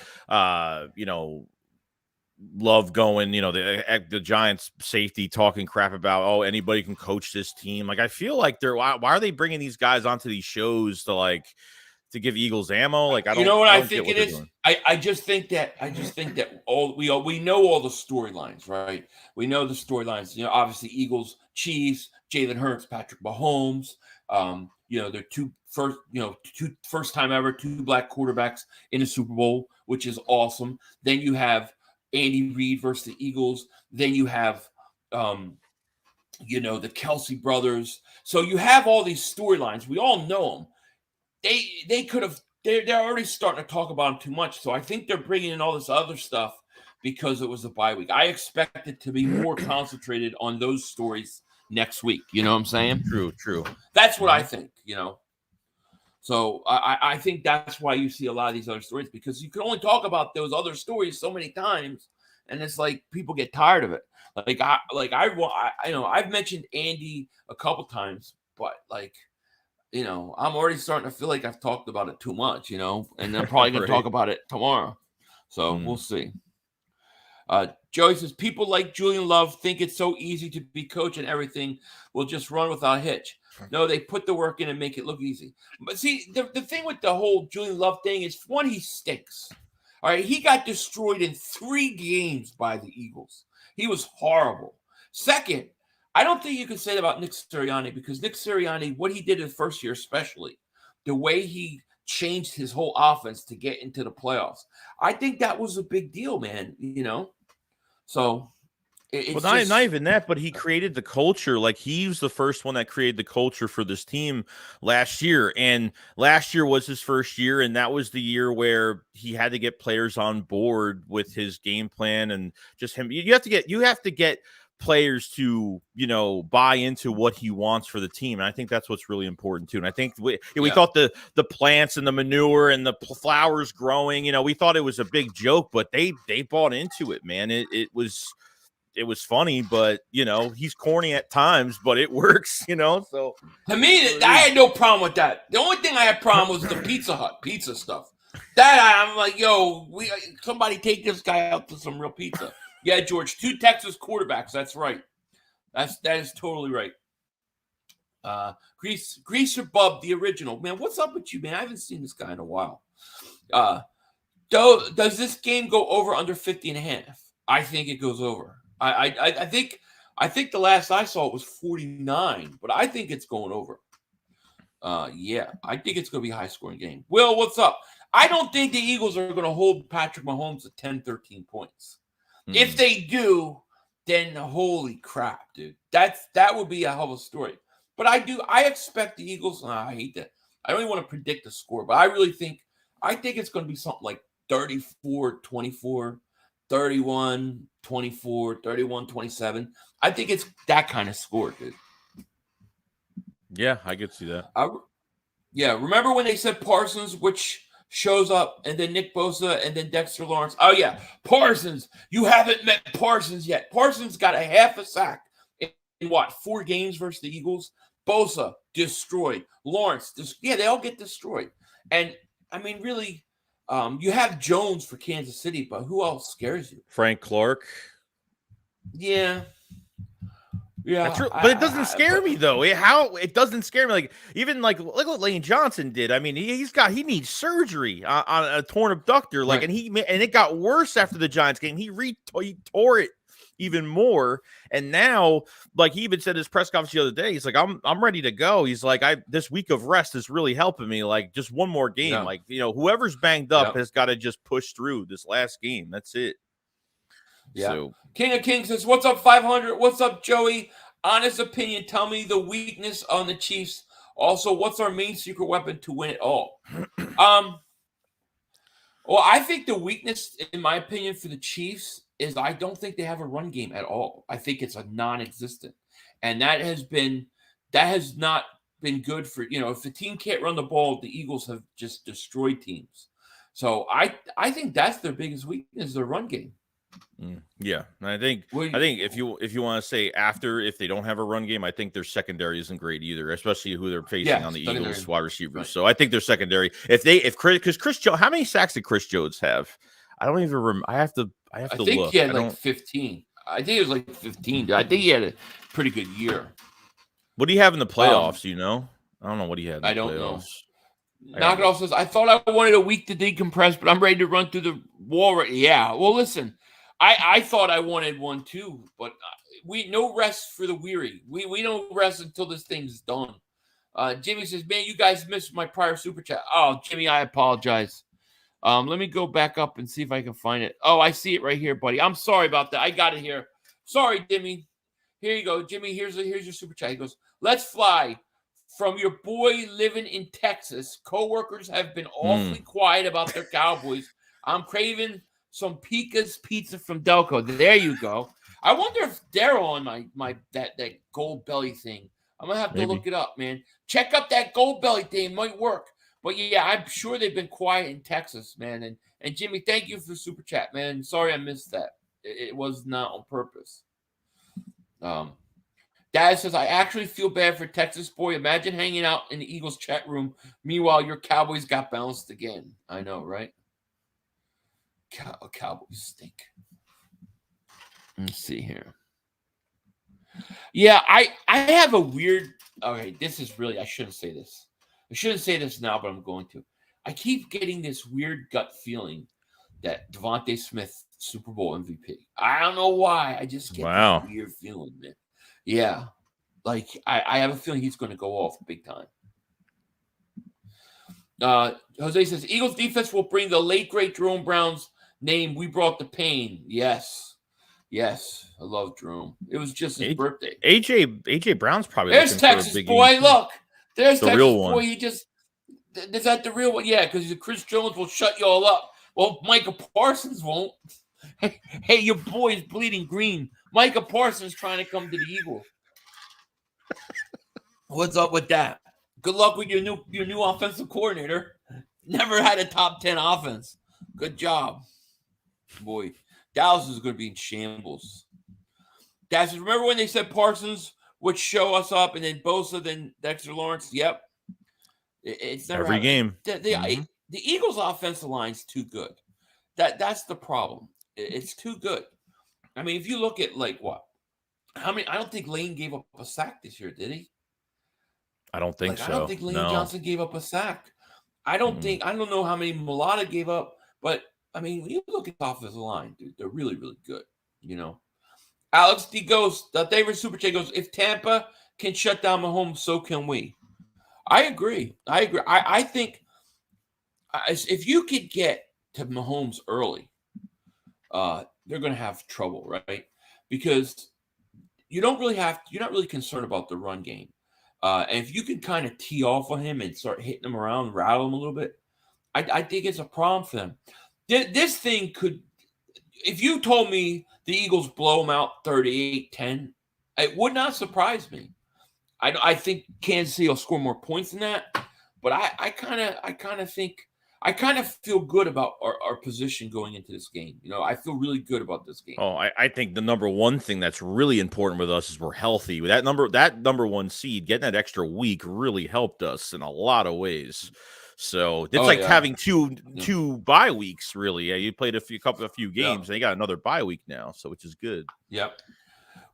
Speaker 5: Love going, the Giants safety talking crap about, oh, anybody can coach this team. Like, I feel like why are they bringing these guys onto these shows to give Eagles ammo? Like, I don't.
Speaker 4: You know what
Speaker 5: I
Speaker 4: I
Speaker 5: don't
Speaker 4: think
Speaker 5: get
Speaker 4: it
Speaker 5: what
Speaker 4: is?
Speaker 5: they're doing.
Speaker 4: I just think that we know all the storylines, right? We know the storylines. Obviously Eagles, Chiefs, Jalen Hurts, Patrick Mahomes. They're two first time ever, two black quarterbacks in a Super Bowl, which is awesome. Then you have Andy Reid versus the Eagles. Then you have the Kelsey brothers. So you have all these storylines. We all know them. They could have. They're already starting to talk about them too much. So I think they're bringing in all this other stuff because it was a bye week. I expect it to be more concentrated on those stories next week. You know what I'm saying?
Speaker 5: True.
Speaker 4: That's what I think. So I think that's why you see a lot of these other stories, because you can only talk about those other stories so many times, and it's like people get tired of it. I've mentioned Andy a couple times, but I'm already starting to feel like I've talked about it too much, and I'm probably going to talk about it tomorrow. So we'll see. Joey says, people like Julian Love think it's so easy to be coach and everything will just run without a hitch. No, they put the work in and make it look easy. But see, the thing with the whole Julian Love thing is, one, he stinks. All right, he got destroyed in 3 games by the Eagles. He was horrible. Second, I don't think you can say that about Nick Sirianni, because Nick Sirianni, what he did in the first year especially, the way he changed his whole offense to get into the playoffs, I think that was a big deal, man, So
Speaker 5: not even that, but he created the culture. Like, he was the first one that created the culture for this team last year. And last year was his first year, and that was the year where he had to get players on board with his game plan and just him. You have to get players to buy into what he wants for the team, and I think that's what's really important too. And I think we thought the plants and the manure and the flowers growing, we thought it was a big joke, but they bought into it, man. It was funny, but he's corny at times, but it works, so
Speaker 4: to me, I had no problem with that. The only thing I had problem was the Pizza Hut pizza stuff. That I'm like, somebody take this guy out to some real pizza. Yeah, George, 2 Texas quarterbacks. That's right. That is totally right. Greaser Bub, the original. Man, what's up with you, man? I haven't seen this guy in a while. Does this game go over under 50.5? I think it goes over. I think the last I saw it was 49, but I think it's going over. Yeah, I think it's going to be a high-scoring game. Will, what's up? I don't think the Eagles are going to hold Patrick Mahomes at 10, 13 points. If they do, then holy crap, dude. That would be a hell of a story. But I expect the Eagles. I hate that. I don't even want to predict the score, but I think it's going to be something like 34-24, 31-24, 31-27. I think it's that kind of score, dude.
Speaker 5: Yeah, I could see that.
Speaker 4: Remember when they said Parsons, which shows up, and then Nick Bosa, and then Dexter Lawrence? Oh, yeah. Parsons. You haven't met Parsons yet. Parsons got a half a sack in 4 games versus the Eagles? Bosa, destroyed. Lawrence, they all get destroyed. And, I mean, really, you have Jones for Kansas City, but who else scares you?
Speaker 5: Frank Clark.
Speaker 4: Yeah. Yeah,
Speaker 5: that's true, but it doesn't scare me though. It doesn't scare me. Look what Lane Johnson did. I mean, he needs surgery on a torn abductor.
Speaker 4: Right.
Speaker 5: And it got worse after the Giants game. He tore it even more, and now, like, he even said in his press conference the other day, he's like, I'm ready to go. He's like, this week of rest is really helping me. Like, just one more game. Yeah. Like, whoever's banged up has got to just push through this last game. That's it.
Speaker 4: Yeah.
Speaker 5: So,
Speaker 4: King of Kings says, what's up, 500? What's up, Joey? Honest opinion, tell me the weakness on the Chiefs. Also, what's our main secret weapon to win it all? Well, I think the weakness, in my opinion, for the Chiefs is I don't think they have a run game at all. I think it's a non-existent. And that has been that has not been good for, if the team can't run the ball, the Eagles have just destroyed teams. So I think that's their biggest weakness, their run game.
Speaker 5: Yeah, and I think if you want to say if they don't have a run game, I think their secondary isn't great either, especially who they're facing on the Eagles wide receivers. Right. So I think their secondary, because Chris Jones, how many sacks did Chris Jones have? I don't even remember. I think
Speaker 4: look. He had 15. I think it was like 15. I think he had a pretty good year.
Speaker 5: What do you have in the playoffs? I don't know what he had in the playoffs.
Speaker 4: Knock It Off says, I thought I wanted a week to decompress, but I'm ready to run through the wall. Yeah. Well, listen, I thought I wanted one too, but we no rest for the weary. We don't rest until this thing's done. Jimmy says, man, you guys missed my prior super chat. Oh, Jimmy, I apologize. Let me go back up and see if I can find it. Oh, I see it right here, buddy. I'm sorry about that. I got it here. Sorry, Jimmy. Here you go, Jimmy. Here's your super chat. He goes, let's fly. From your boy living in Texas, coworkers have been awfully quiet about their Cowboys. I'm craving some Pika's pizza from Delco. There you go. I wonder if they're on my that gold belly thing. I'm gonna have to look it up, man. Check up that gold belly thing. It might work. But yeah, I'm sure they've been quiet in Texas, man. And Jimmy, thank you for the super chat, man. Sorry I missed that. It was not on purpose. Dad says, I actually feel bad for Texas boy. Imagine hanging out in the Eagles chat room. Meanwhile, your Cowboys got bounced again. I know, right? Cowboys stink. Let's see here. Yeah, I have a weird... Okay, this is really... I shouldn't say this. I shouldn't say this now, but I'm going to. I keep getting this weird gut feeling that Devontae Smith, Super Bowl MVP. I don't know why. I just get this weird feeling, man. Yeah, like I have a feeling he's going to go off big time. Jose says, Eagles defense will bring the late, great Jerome Brown's name. We brought the pain. Yes, I love Jerome. It was just his birthday.
Speaker 5: AJ Brown's probably
Speaker 4: there's Texas boy. Look, there's
Speaker 5: the
Speaker 4: Texas
Speaker 5: real one.
Speaker 4: Boy. Is that the real one? Yeah, because Chris Jones will shut you all up. Well, Micah Parsons won't. Hey, your boy's bleeding green. Micah Parsons trying to come to the Eagles. What's up with that? Good luck with your new offensive coordinator. Never had a top 10 offense. Good job. Boy, Dallas is going to be in shambles. Dad says, remember when they said Parsons would show us up and then Bosa, then Dexter Lawrence? Yep. It's never
Speaker 5: every
Speaker 4: happened.
Speaker 5: game.
Speaker 4: The Eagles' offensive line's too good. That's the problem. It's too good. I mean, if you look at I don't think Lane gave up a sack this year, did he?
Speaker 5: I don't think so.
Speaker 4: I don't think Lane Johnson gave up a sack. I don't know how many Mulata gave up, but I mean, when you look at the offensive line, dude, they're really, really good. Alex D goes, the favorite super chat goes, if Tampa can shut down Mahomes, so can we. I agree. I think if you could get to Mahomes early, they're going to have trouble, right? Because you're not really concerned about the run game. And if you can kind of tee off on him and start hitting him around, rattle him a little bit, I think it's a problem for them. This thing could, if you told me the Eagles blow them out 38-10, it would not surprise me. I think Kansas City will score more points than that, but I kind of think, I kind of feel good about our position going into this game. I feel really good about this game.
Speaker 5: Oh, I think the number one thing that's really important with us is we're healthy. That number one seed, getting that extra week really helped us in a lot of ways. So it's having two bye weeks, really. Yeah, you played a few games, and you got another bye week now, so which is good.
Speaker 4: Yep.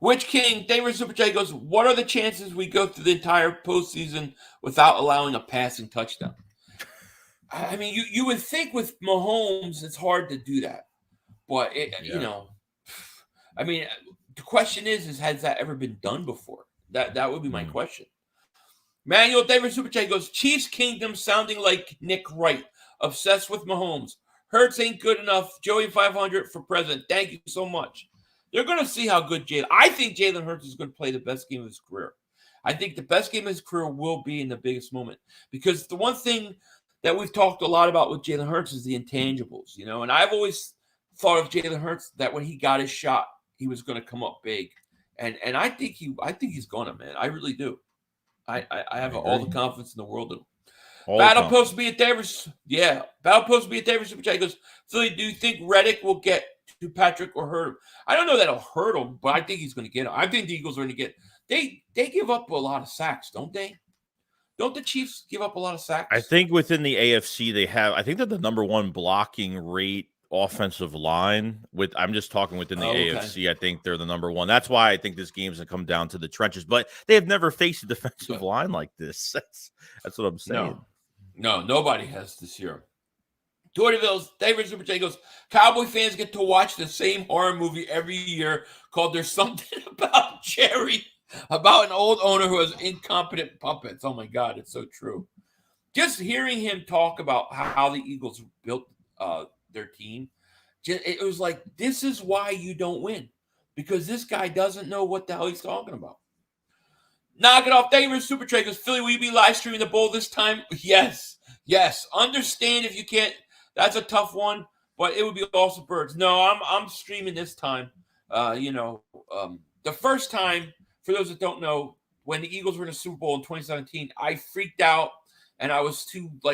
Speaker 4: Witch King, David Super J goes, what are the chances we go through the entire postseason without allowing a passing touchdown? I mean, you would think with Mahomes, it's hard to do that. But, I mean, the question is has that ever been done before? That would be my question. Manuel David Super Chat goes, Chiefs Kingdom sounding like Nick Wright, obsessed with Mahomes. Hurts ain't good enough. Joey 500 for president. Thank you so much. They're going to see how good I think Jalen Hurts is going to play the best game of his career. I think the best game of his career will be in the biggest moment. Because the one thing that we've talked a lot about with Jalen Hurts is the intangibles, and I've always thought of Jalen Hurts that when he got his shot, he was going to come up big. And I think he's going to, man. I really do. I have all the confidence in the world in him.
Speaker 5: All
Speaker 4: Battle Post be at Davis. Yeah. Battle Post be at Davis Super Chat. He goes, Philly, do you think Reddick will get to Patrick or hurt him? I don't know that it'll hurt him, but I think he's going to get him. I think the Eagles are going to get. They give up a lot of sacks, don't they? Don't the Chiefs give up a lot of sacks?
Speaker 5: I think within the AFC they have. I think they're the number one blocking rate offensive line. I'm just talking within the AFC. I think they're the number one. That's why I think this game's gonna come down to the trenches. But they have never faced a defensive line like this. That's what I'm saying.
Speaker 4: No, nobody has this year. Tortyville's David Super J goes, Cowboy fans get to watch the same horror movie every year called There's Something About Jerry, about an old owner who has incompetent puppets. Oh, my God, it's so true. Just hearing him talk about how the Eagles built their team, it was like, this is why you don't win, because this guy doesn't know what the hell he's talking about. Knock it off. David Super Trade goes, Philly, will you be live streaming the bowl this time? Yes. Understand if you can't. That's a tough one, but it would be awesome birds. No, I'm streaming this time. The first time, for those that don't know, when the Eagles were in the Super Bowl in 2017, I freaked out and I was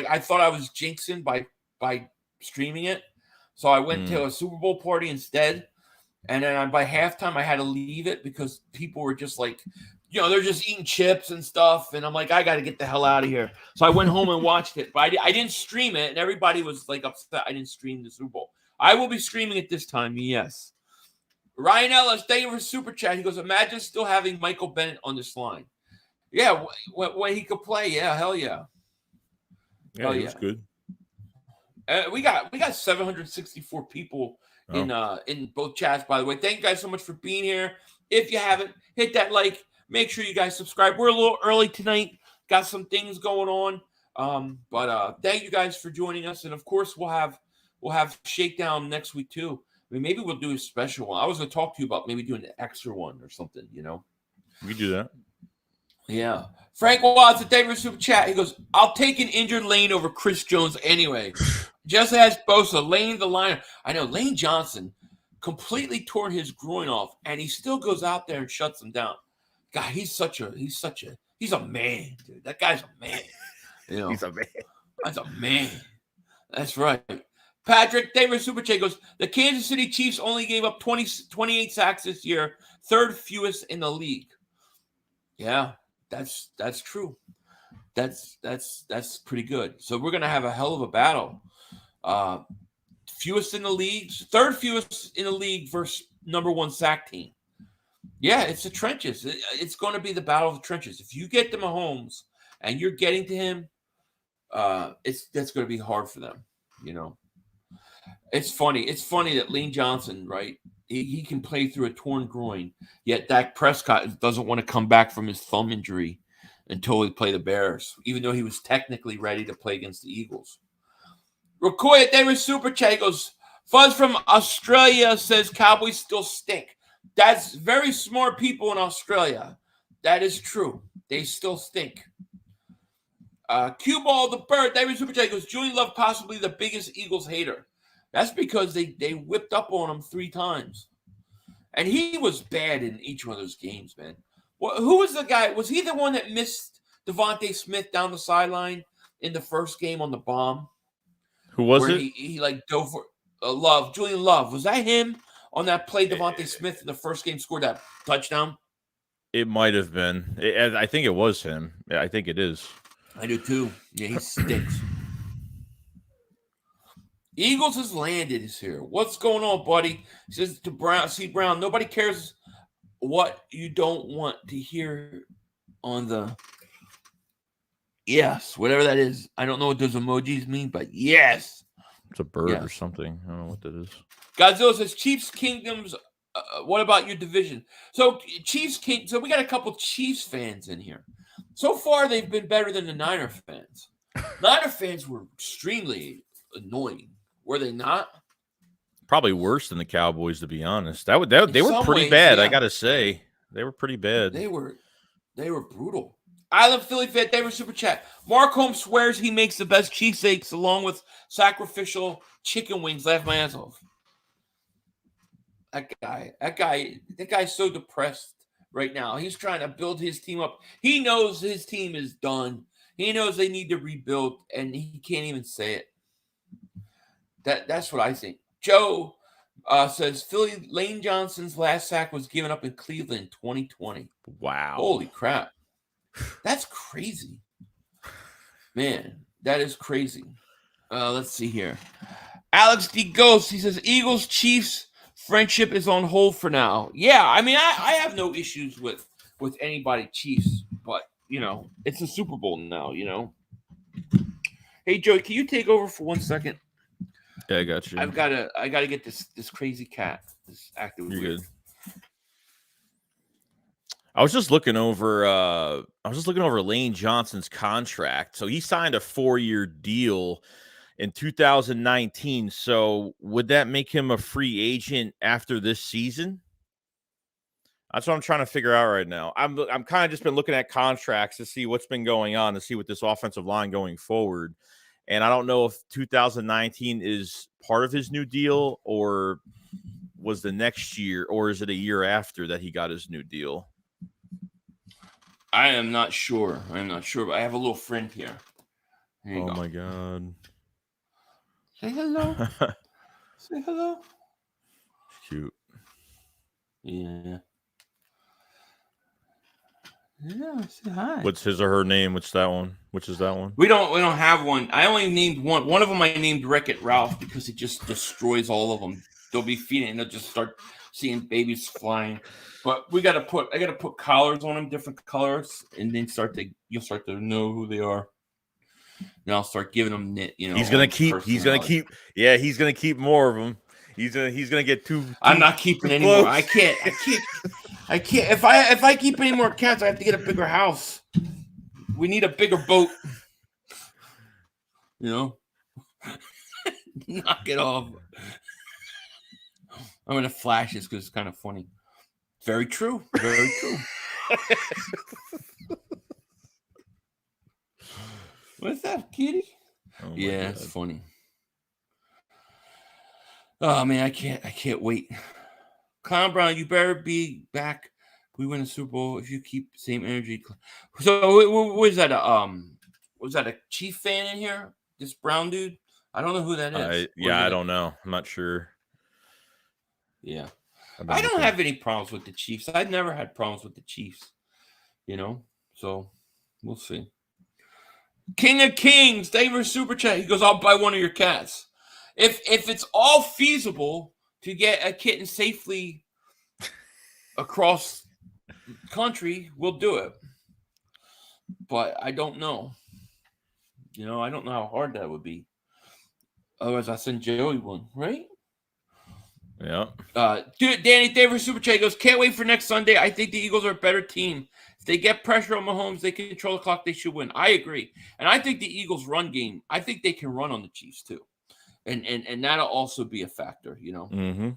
Speaker 4: I thought I was jinxing by streaming it. So I went to a Super Bowl party instead. And then by halftime, I had to leave it because people were just like, they're just eating chips and stuff. And I'm like, I got to get the hell out of here. So I went home and watched it. But I didn't stream it. And everybody was like upset I didn't stream the Super Bowl. I will be streaming it this time, yes. Ryan Ellis, thank you for Super Chat. He goes, imagine still having Michael Bennett on this line. Yeah, when he could play, yeah, hell yeah.
Speaker 5: Yeah, he was good.
Speaker 4: We got 764 people in both chats, by the way. Thank you guys so much for being here. If you haven't, hit that like. Make sure you guys subscribe. We're a little early tonight. Got some things going on. But thank you guys for joining us. And of course, we'll have Shakedown next week too. I mean, maybe we'll do a special one. I was going to talk to you about maybe doing an extra one or something,
Speaker 5: We can do that.
Speaker 4: Yeah. Frank Watts at David Super Chat. He goes, I'll take an injured Lane over Chris Jones anyway. Just as Bosa, Lane the Lion. I know Lane Johnson completely tore his groin off, and he still goes out there and shuts him down. God, he's a man, dude. That guy's a man.
Speaker 5: He's a man.
Speaker 4: That's a man. That's right. Patrick David Super Chat goes, the Kansas City Chiefs only gave up 28 sacks this year, third fewest in the league. Yeah, that's true. That's pretty good. So we're gonna have a hell of a battle. Fewest in the league, third fewest in the league versus number one sack team. Yeah, it's the trenches. It's going to be the battle of the trenches. If you get to Mahomes and you're getting to him, that's going to be hard for them. It's funny. It's funny that Lane Johnson, right? He can play through a torn groin, yet Dak Prescott doesn't want to come back from his thumb injury until he play the Bears, even though he was technically ready to play against the Eagles. Rokoya David Super Chat goes, Fuzz from Australia says Cowboys still stink. That's very smart people in Australia. That is true. They still stink. Cue Ball the Bird, David Super Chat goes, Julian Love possibly the biggest Eagles hater. That's because they whipped up on him 3 times. And he was bad in each one of those games, man. Well, who was the guy? Was he the one that missed Devontae Smith down the sideline in the first game on the bomb?
Speaker 5: Who was it?
Speaker 4: He dove for Love, Julian Love. Was that him? On that play, Devontae Smith in the first game scored that touchdown?
Speaker 5: It might have been. I think it was him. Yeah, I think it is.
Speaker 4: I do too. Yeah, he stinks. Eagles has landed is here. What's going on, buddy? He says to Brown, nobody cares what you don't want to hear on the yes, whatever that is. I don't know what those emojis mean, but yes.
Speaker 5: It's a bird or something. I don't know what that is.
Speaker 4: Godzilla says, Chiefs Kingdoms, what about your division? So Chiefs King. So we got a couple Chiefs fans in here. So far, they've been better than the Niner fans. Niner fans were extremely annoying. Were they not?
Speaker 5: Probably worse than the Cowboys, to be honest. They were pretty
Speaker 4: ways,
Speaker 5: bad,
Speaker 4: yeah.
Speaker 5: I got to say. They were pretty bad.
Speaker 4: They were brutal. Island Philly Fit, they were Super Chat. Mark Holmes swears he makes the best cheesesteaks along with sacrificial chicken wings. Laugh my ass off. That guy's so depressed right now. He's trying to build his team up. He knows his team is done. He knows they need to rebuild, and he can't even say it. That's what I think. Joe says Philly Lane Johnson's last sack was given up in Cleveland 2020.
Speaker 5: Wow.
Speaker 4: Holy crap. That's crazy. Man, that is crazy. Let's see here. Alex D. Ghost, he says Eagles Chiefs friendship is on hold for now. Yeah, I mean, I have no issues with anybody Chiefs, but it's a Super Bowl now, Hey Joey, can you take over for 1 second?
Speaker 5: Yeah, I got you.
Speaker 4: I gotta get this crazy cat. This active.
Speaker 5: You're good. I was just looking over Lane Johnson's contract. So he signed a 4-year deal in 2019. So would that make him a free agent after this season? That's what I'm trying to figure out right now. I'm kind of just been looking at contracts to see what's been going on, to see what this offensive line going forward. And I don't know if 2019 is part of his new deal or was the next year, or is it a year after that he got his new deal?
Speaker 4: I am not sure. But I have a little friend here.
Speaker 5: Oh my God.
Speaker 4: Say hello. Say hello.
Speaker 5: Cute.
Speaker 4: Yeah. Yeah, say hi.
Speaker 5: What's his or her name? Which is that one?
Speaker 4: We don't have one. I only named one. One of them I named Wreck-It Ralph because it just destroys all of them. They'll be feeding and they'll just start seeing babies flying. But I gotta put collars on them, different colors, and then you'll start to know who they are. And I'll start giving them
Speaker 5: He's gonna keep more of them. He's gonna get two.
Speaker 4: I'm not keeping any more. I can't. If I keep any more cats, I have to get a bigger house. We need a bigger boat. Knock it off. I'm gonna flash this because it's kind of funny. Very true. Very true. What's that, kitty? Oh yeah, God. It's funny. Oh man, I can't wait. Clown Brown, you better be back. We win a Super Bowl if you keep the same energy. So was that a Chief fan in here? This brown dude? I don't know who that is.
Speaker 5: I don't know. I'm not sure.
Speaker 4: Yeah. I don't have any problems with the Chiefs. I've never had problems with the Chiefs. So we'll see. King of Kings, David Super Chat. He goes, I'll buy one of your cats. If it's all feasible to get a kitten safely across the country, we'll do it. But I don't know. I don't know how hard that would be. Otherwise, I send Joey one, right?
Speaker 5: Yeah.
Speaker 4: Danny Davis Super Chat goes, can't wait for next Sunday. I think the Eagles are a better team. If they get pressure on Mahomes, they can control the clock. They should win. I agree. And I think the Eagles run game, I think they can run on the Chiefs too. And that'll also be a factor,
Speaker 5: Mm-hmm.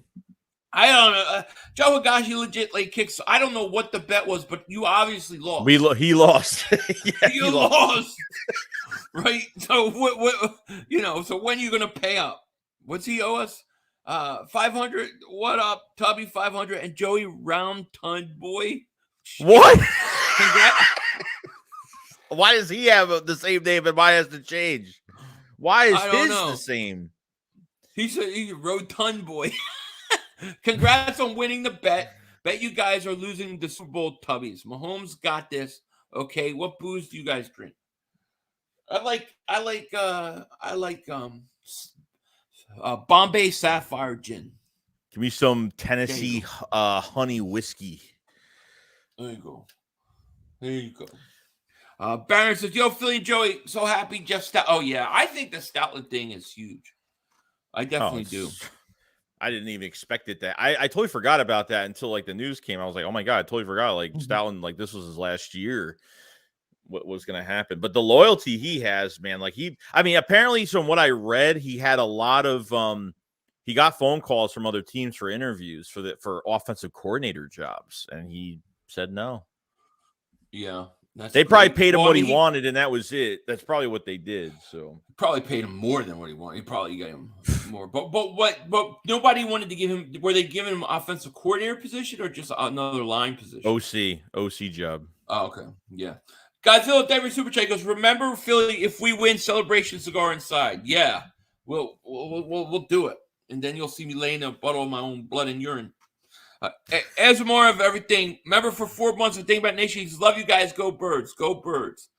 Speaker 4: I don't know. Joe Higashi legit late kicks. I don't know what the bet was, but you obviously lost.
Speaker 5: He lost.
Speaker 4: Yeah, he lost. Right? So what so when are you gonna pay up? What's he owe us? 500. What up, Tubby? 500 and Joey Round Ton Boy.
Speaker 5: What? Why does he have the same name and mine has to change? Why is his the same?
Speaker 4: He said he's Rotund Boy. Congrats on winning the bet. Bet you guys are losing the Super Bowl Tubbies. Mahomes got this. Okay, what booze do you guys drink? I like Bombay Sapphire Gin.
Speaker 5: Give me some Tennessee honey whiskey.
Speaker 4: There you go. Baron says, yo, Philly and Joey, so happy Jeff Stout. Oh, yeah. I think the Stoutland thing is huge. I definitely do.
Speaker 5: I didn't even expect it that. I totally forgot about that until the news came. I was like, oh my God, I totally forgot. Stoutland, this was his last year. What was going to happen? But the loyalty he has, man, apparently from what I read, he had a lot of he got phone calls from other teams for interviews for offensive coordinator jobs, and he said no.
Speaker 4: Yeah.
Speaker 5: They probably paid him what he wanted, and that was it. That's probably what they did. So
Speaker 4: probably paid him more than what he wanted. He probably got him more. But nobody wanted to give him. Were they giving him offensive coordinator position or just another line position?
Speaker 5: OC job.
Speaker 4: Oh, okay, yeah. Godzilla David Super Chat goes, remember Philly, if we win, celebration cigar inside. Yeah, we'll do it, and then you'll see me laying a bottle of my own blood and urine. As more of everything, remember for 4 months of Dingbat Nation, he says, love you guys, go Birds, go Birds.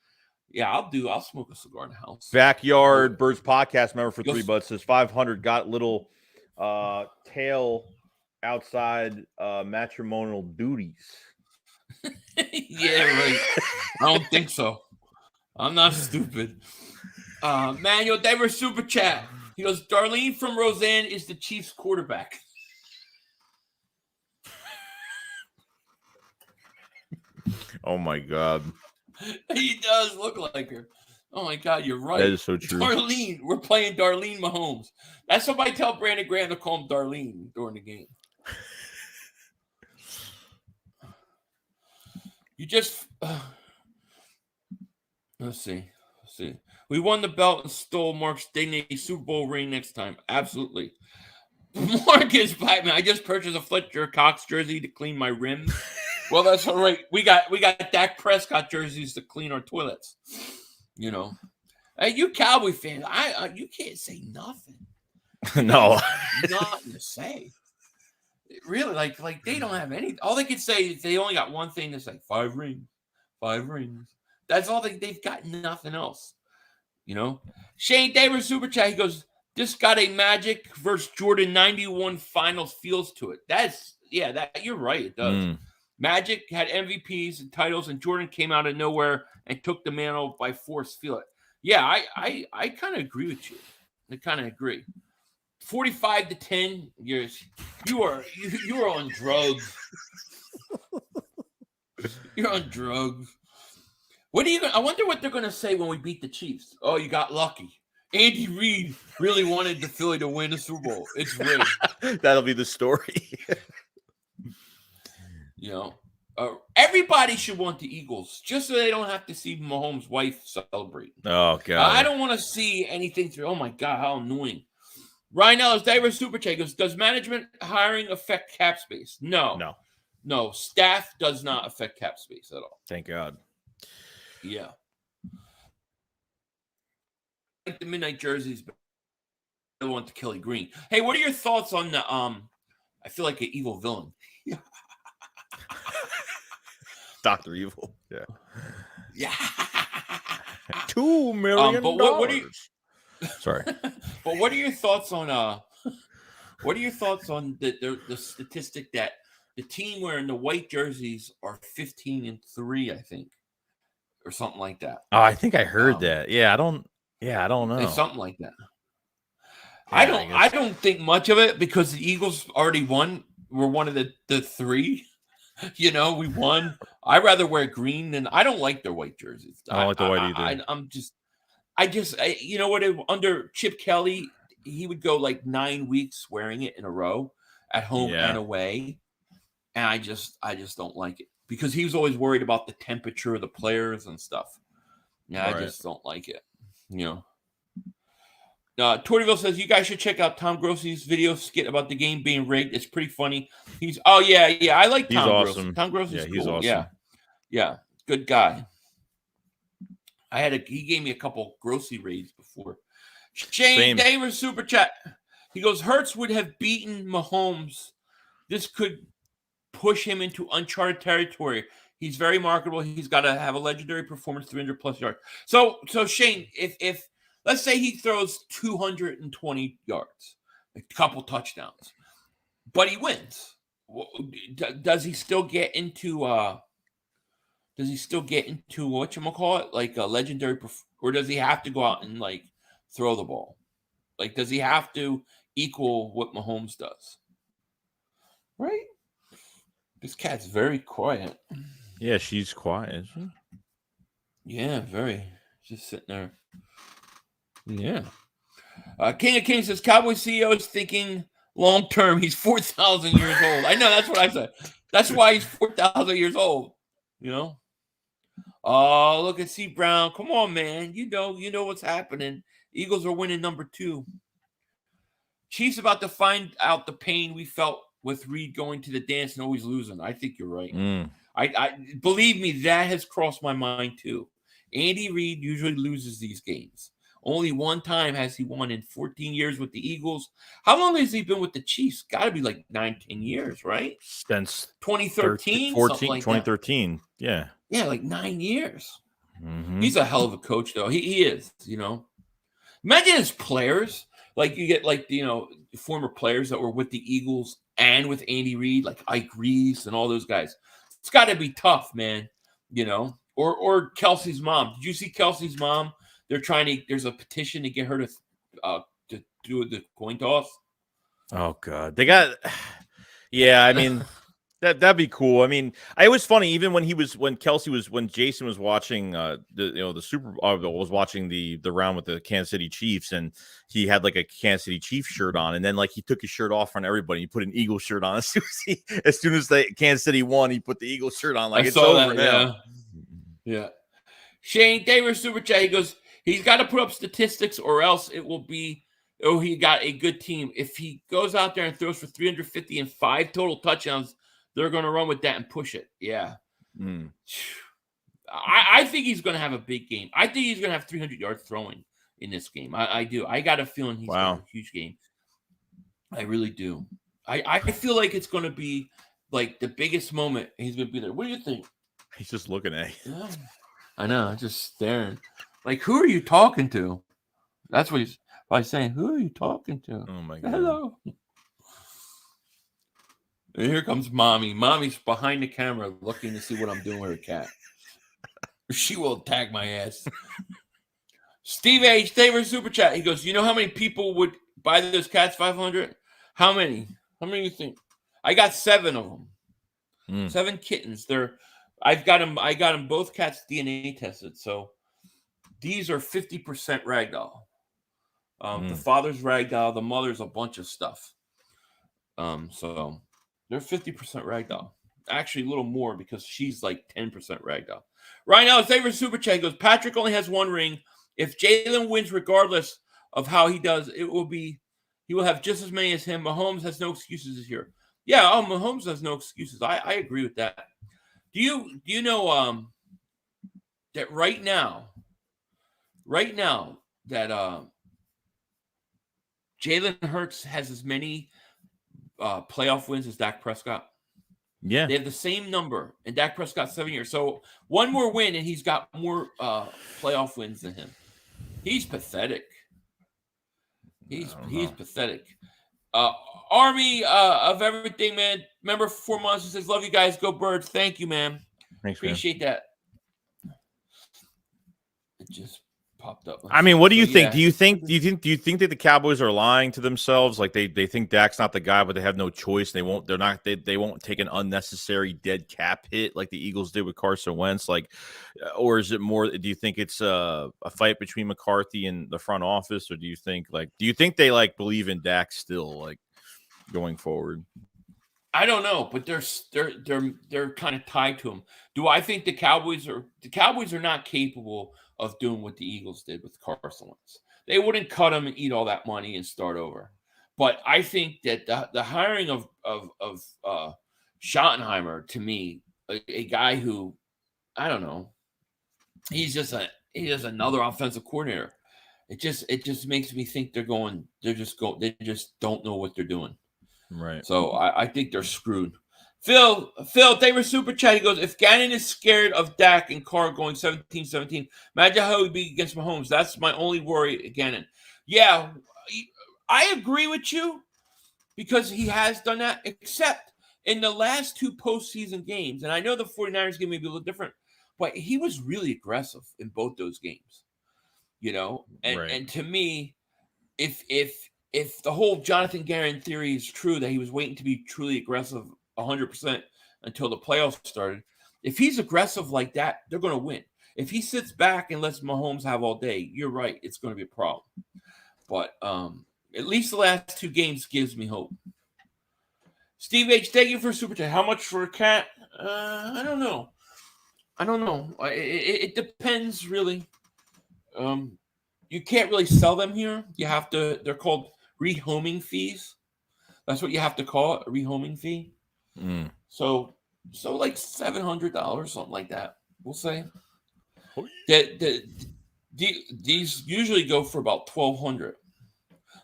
Speaker 4: Yeah, I'll smoke a cigar in the house.
Speaker 5: Backyard Birds podcast member for $3 says 500 got little tail outside matrimonial duties.
Speaker 4: Yeah, right. I don't think so. I'm not stupid. Manuel David Super Chat. He goes, Darlene from Roseanne is the Chiefs quarterback.
Speaker 5: Oh my God.
Speaker 4: He does look like her. Oh my God, you're right.
Speaker 5: That is so true.
Speaker 4: Darlene. We're playing Darlene Mahomes. That's somebody tell Brandon Graham to call him Darlene during the game. You just let's see. We won the belt and stole Mark's dignity Super Bowl ring next time. Absolutely. Marcus Pipeman, I just purchased a Fletcher Cox jersey to clean my rims. Well, that's all right. We got Dak Prescott jerseys to clean our toilets. You know. Hey, you Cowboy fans, you can't say nothing.
Speaker 5: No.
Speaker 4: Nothing to say. Really, like they don't have any. All they can say is they only got one thing to say: 5 rings, 5 rings. That's all they've got. Nothing else. You know. Shane Davis Super Chat. He goes, "This got a Magic versus Jordan 91 Finals feels to it." That you're right. It does. Magic had MVPs and titles, and Jordan came out of nowhere and took the mantle by force. Feel it. Yeah, I kind of agree with you. I kind of agree. 45-10 years. You are on drugs. You're on drugs. I wonder what they're gonna say when we beat the Chiefs. Oh, you got lucky. Andy Reid really wanted the Philly to win the Super Bowl. It's rigged.
Speaker 5: That'll be the story.
Speaker 4: You know, everybody should want the Eagles just so they don't have to see Mahomes' wife celebrate.
Speaker 5: Oh God,
Speaker 4: I don't want to see anything through. Oh my God, how annoying. Ryan Ellis, David Super Chat goes, does management hiring affect cap space? No. Staff does not affect cap space at all.
Speaker 5: Thank God.
Speaker 4: Yeah. Like the midnight jerseys, but I want the Kelly Green. Hey, what are your thoughts on the I feel like an evil villain.
Speaker 5: Dr. Evil. Yeah.
Speaker 4: Yeah.
Speaker 5: $2 million.
Speaker 4: But what are you
Speaker 5: Sorry.
Speaker 4: But what are your thoughts on the statistic that the team wearing the white jerseys are 15-3, I think, or something like that?
Speaker 5: Oh, I think I heard that. I don't know.
Speaker 4: It's something like that.
Speaker 5: Yeah,
Speaker 4: I don't think much of it because the Eagles already won. We're one of the 3. You know, we won. I'd rather wear green than I don't like their white jerseys.
Speaker 5: I don't like the white either.
Speaker 4: I you know what? Under Chip Kelly, he would go like 9 weeks wearing it in a row at home and away, and I just don't like it because he was always worried about the temperature of the players and stuff. Yeah, right. I just don't like it. You know. Tortyville says you guys should check out Tom Grossi's video skit about the game being rigged. It's pretty funny. I like Tom Grossi.
Speaker 5: Awesome.
Speaker 4: Tom Grossi's
Speaker 5: he's
Speaker 4: cool.
Speaker 5: Awesome.
Speaker 4: Yeah, good guy. He gave me a couple Grossi raids before. Shane Davis Super Chat. He goes, Hurts would have beaten Mahomes. This could push him into uncharted territory. He's very marketable. He's got to have a legendary performance, 300 plus yards. So Shane, if let's say he throws 220 yards, a couple touchdowns, but he wins, does he still get into whatchamacallit, like a legendary, or does he have to go out and like throw the ball? Like, does he have to equal what Mahomes does? Right? This cat's very quiet.
Speaker 5: Yeah, she's quiet, isn't she?
Speaker 4: Yeah, very. Just sitting there. Yeah. King of Kings says Cowboy CEO is thinking long term. He's 4,000 years old. I know, that's what I said. That's why he's 4,000 years old. You know? Oh, look at C. Brown. Come on, man. You know what's happening. Eagles are winning number 2. Chiefs about to find out the pain we felt with Reed going to the dance and always losing. I think you're right. I believe me, that has crossed my mind too. Andy Reid usually loses these games. Only one time has he won in 14 years with the Eagles. How long has he been with the Chiefs? Got to be like 9, 10 years, right?
Speaker 5: Since
Speaker 4: 2013,
Speaker 5: 2013. Yeah.
Speaker 4: Yeah, like 9 years.
Speaker 5: Mm-hmm.
Speaker 4: He's a hell of a coach, though. He is, you know. Imagine his players. Like, you get, like, you know, former players that were with the Eagles and with Andy Reid, like Ike Reese and all those guys. It's got to be tough, man, you know. Or Kelsey's mom. Did you see Kelsey's mom? There's a petition to get her to do the coin toss.
Speaker 5: Oh God, they got. Yeah, I mean that'd be cool. I mean, it was funny even when Jason was watching the Super was watching the round with the Kansas City Chiefs, and he had like a Kansas City Chiefs shirt on, and then like he took his shirt off on everybody. He put an Eagles shirt on as soon as the Kansas City won. He put the Eagles shirt on. Like, it's over now.
Speaker 4: Yeah. Shane Davis Super Chat. He goes, he's got to put up statistics or else it will be, oh, he got a good team. If he goes out there and throws for 350 and 5 total touchdowns, they're going to run with that and push it. Yeah. I think he's going to have a big game. I think he's going to have 300 yards throwing in this game. I do. I got a feeling he's going to have a huge game. I really do. I feel like it's going to be like the biggest moment. He's going to be there. What do you think?
Speaker 5: He's just looking at you.
Speaker 4: Yeah. I know, just staring. Like, who are you talking to? That's what he's probably saying. Who are you talking to?
Speaker 5: Oh my God.
Speaker 4: Hello. And here comes Mommy. Mommy's behind the camera looking to see what I'm doing with her cat. She will attack my ass. Steve H. Favorite super chat. He goes, you know how many people would buy those cats? 500? How many? How many do you think? I got 7 of them. 7 kittens. I got them both cats DNA tested. So these are 50% ragdoll. The father's ragdoll, the mother's a bunch of stuff. So they're 50% ragdoll. Actually, a little more because she's like 10% ragdoll. Right now, his favorite super chat goes, Patrick only has 1 ring. If Jalen wins, regardless of how he does, he will have just as many as him. Mahomes has no excuses this year. Yeah, Mahomes has no excuses. I agree with that. Do you know that right now that Jalen Hurts has as many playoff wins as Dak Prescott?
Speaker 5: Yeah.
Speaker 4: They have the same number, and Dak Prescott 7 years. So 1 more win, and he's got more playoff wins than him. He's pathetic. He's pathetic. Army of everything, man. Remember, 4 months. He says, "Love you guys. Go Birds." Thank you, man.
Speaker 5: Thanks,
Speaker 4: Appreciate that. It just popped up.
Speaker 5: I mean, what do you think? Do you think that the Cowboys are lying to themselves? Like they think Dak's not the guy, but they have no choice. They won't take an unnecessary dead cap hit like the Eagles did with Carson Wentz. Like, or is it more? Do you think it's a fight between McCarthy and the front office, or do you think they like believe in Dak still, like going forward?
Speaker 4: I don't know, but they're kind of tied to him. Do I think the Cowboys are not capable of doing what the Eagles did with Carson Wentz? They wouldn't cut him and eat all that money and start over. But I think that the hiring of Schottenheimer, to me, a guy who, I don't know, he's just another offensive coordinator. It just makes me think they just don't know what they're doing.
Speaker 5: Right.
Speaker 4: So I think they're screwed. Phil, they were super chat. He goes, if Gannon is scared of Dak and Carr going 17-17, imagine how he'd be against Mahomes. That's my only worry, Gannon. Yeah, I agree with you because he has done that, except in the last 2 postseason games, and I know the 49ers game may be a little different, but he was really aggressive in both those games, you know? And to me, if the whole Jonathan Gannon theory is true that he was waiting to be truly aggressive 100% until the playoffs started, if he's aggressive like that, they're going to win. If he sits back and lets Mahomes have all day, you're right, it's going to be a problem. But at least the last 2 games gives me hope. Steve H, thank you for super chat. How much for a cat? I don't know. It depends, really. You can't really sell them here. You have to. They're called rehoming fees. That's what you have to call it, a rehoming fee. So like $700, something like that. We'll say these usually go for about $1,200.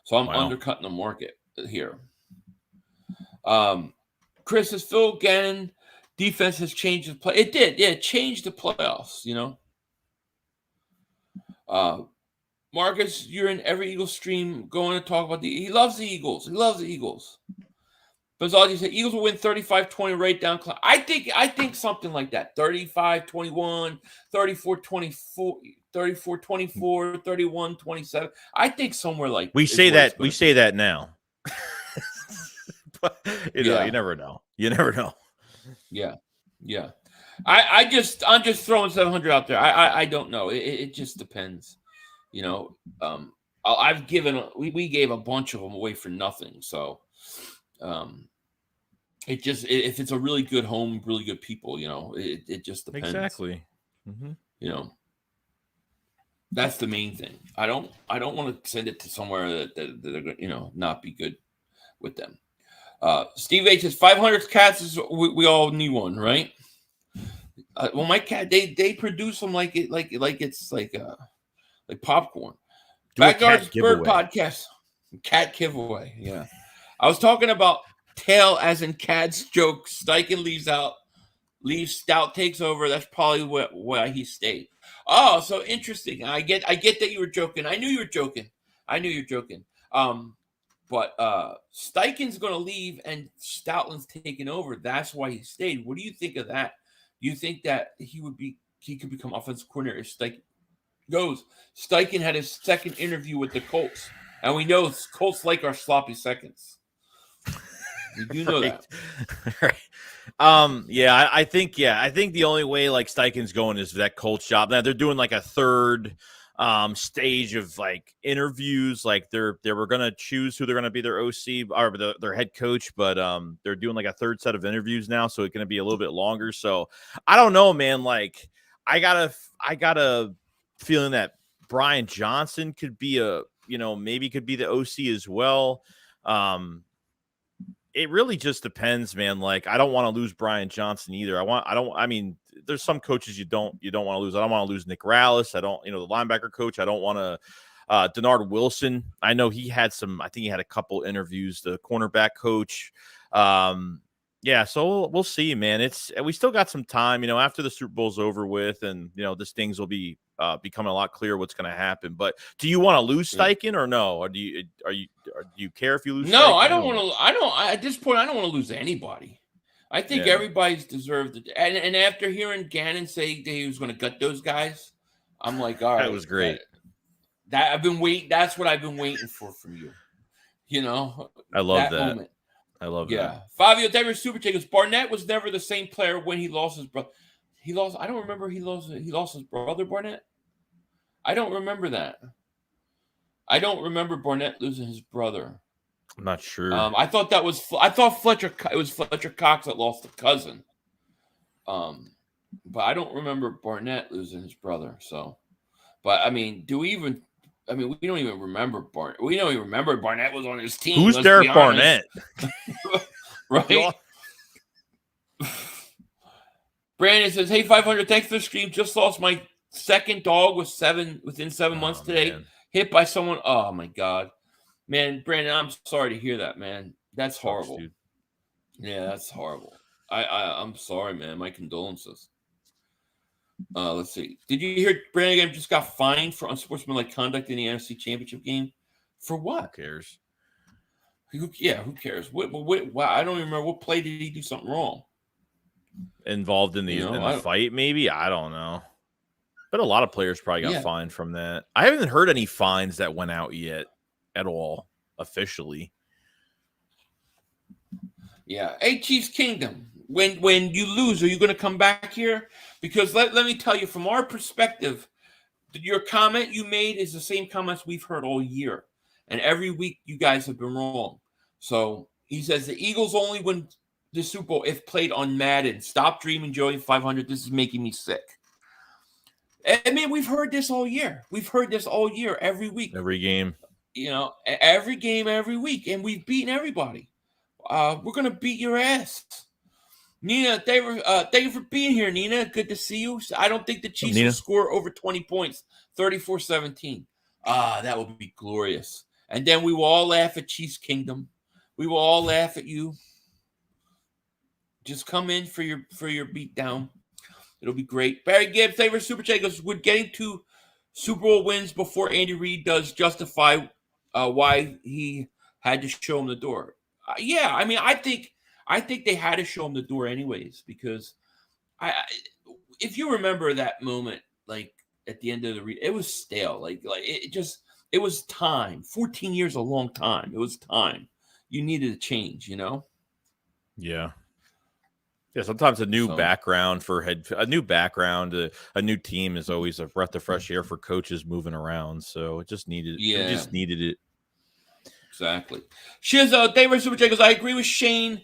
Speaker 4: So I'm undercutting the market here. Chris, has Phil Gannon defense has changed the play? It did. Yeah, it changed the playoffs, you know. Marcus, you're in every Eagles stream going to talk about he loves the Eagles. He loves the Eagles. But you said Eagles will win 35-20 right down. I think something like that. 35-21, 34-24, 34-24, 31-27. I think somewhere like
Speaker 5: we say that now. But you never know. You never know.
Speaker 4: Yeah. I'm just throwing 700 out there. I don't know. It just depends. You know, we gave a bunch of them away for nothing. So, if it's a really good home, really good people, you know, it just depends.
Speaker 5: Exactly.
Speaker 4: You know, that's the main thing. I don't want to send it to somewhere that they're going to, you know, not be good with them. Steve H says 500 cats is we all need one, right? Well, my cat they produce them like it's like popcorn. Backyard's Bird Podcast, cat giveaway. Yeah, I was talking about tail as in Cad's joke. Steichen leaves Stout takes over. That's probably why he stayed. Oh, so interesting. I get that you were joking. I knew you were joking. But Steichen's going to leave and Stoutland's taking over. That's why he stayed. What do you think of that? Do you think that he could become offensive coordinator if Steichen goes? Steichen had his second interview with the Colts, and we know Colts like our sloppy seconds. We do know that.
Speaker 5: Right. I think the only way like Steichen's going is that Colts job. Now they're doing like a third stage of like interviews. Like they were gonna choose who they're gonna be their OC or their head coach, but they're doing like a third set of interviews now, so it's gonna be a little bit longer. So I don't know, man. Like I got a feeling that Brian Johnson could be maybe could be the OC as well. It really just depends, man. Like I don't want to lose Brian Johnson either. I mean, there's some coaches you don't want to lose. I don't want to lose Nick Rallis. I don't, the linebacker coach. I don't want to Denard Wilson. I know he had I think he had a couple interviews, the cornerback coach. So we'll see, man. We still got some time, after the Super Bowl's over with, and this things will be becoming a lot clearer what's going to happen. But do you want to lose Steichen or no? Or do you care if you lose?
Speaker 4: No,
Speaker 5: Steichen?
Speaker 4: I don't want to. At this point, I don't want to lose anybody. I think everybody's deserved it. And after hearing Gannon say that he was going to gut those guys, I'm like, all right,
Speaker 5: that was great.
Speaker 4: That I've been waiting. That's what I've been waiting for from you.
Speaker 5: I love that.
Speaker 4: Moment.
Speaker 5: I love
Speaker 4: that.
Speaker 5: that.
Speaker 4: Fabio Davis Super Chickens. Barnett was never the same player when he lost his brother. I don't remember he lost his brother, Barnett. I don't remember that. I don't remember Barnett losing his brother.
Speaker 5: I'm not sure.
Speaker 4: I thought Fletcher. It was Fletcher Cox that lost a cousin. But I don't remember Barnett losing his brother. So, but I mean, we don't even remember Barnett. We don't even remember Barnett was on his team.
Speaker 5: Who's Derek Barnett?
Speaker 4: Right? Brandon says, "Hey, 500. Thanks for the stream. Just lost my second dog within 7 months today.
Speaker 5: Man.
Speaker 4: Hit by someone. Oh my God, man, Brandon, I'm sorry to hear that, man. That's horrible.
Speaker 5: Dude.
Speaker 4: Yeah, that's horrible. I'm sorry, man. My condolences. Let's see. Did you hear Brandon just got fined for unsportsmanlike conduct in the NFC Championship game? For what?
Speaker 5: Who cares?
Speaker 4: Who cares? What, I don't even remember what play did he do something wrong.
Speaker 5: Involved in the fight, maybe? I don't know. But a lot of players probably got fined from that. I haven't heard any fines that went out yet at all, officially.
Speaker 4: Yeah. Hey, Chiefs Kingdom, when you lose, are you going to come back here? Because let me tell you, from our perspective, your comment you made is the same comments we've heard all year. And every week you guys have been wrong. So he says the Eagles only win the Super Bowl if played on Madden. Stop dreaming, Joey. 500. This is making me sick. I mean, we've heard this all year. We've heard this all year, every week.
Speaker 5: Every game.
Speaker 4: every game, every week, and we've beaten everybody. We're gonna beat your ass. Nina, thank you for being here, Nina. Good to see you. I don't think the Chiefs will score over 20 points, 34-17. That would be glorious. And then we will all laugh at Chiefs Kingdom. We will all laugh at you. Just come in for your beatdown. It'll be great. Barry Gibbs, thank you for Super Chat. Goes, would getting 2 Super Bowl wins before Andy Reid does justify why he had to show him the door? Yeah, I mean, I think they had to show him the door anyways, because if you remember that moment, like at the end of it was stale. Like it was time. 14 years, a long time. It was time. You needed a change,
Speaker 5: Yeah. Yeah, sometimes a new background a new team is always a breath of fresh air for coaches moving around. So it just needed it.
Speaker 4: Exactly. Shizzo, David Super J goes, I agree with Shane.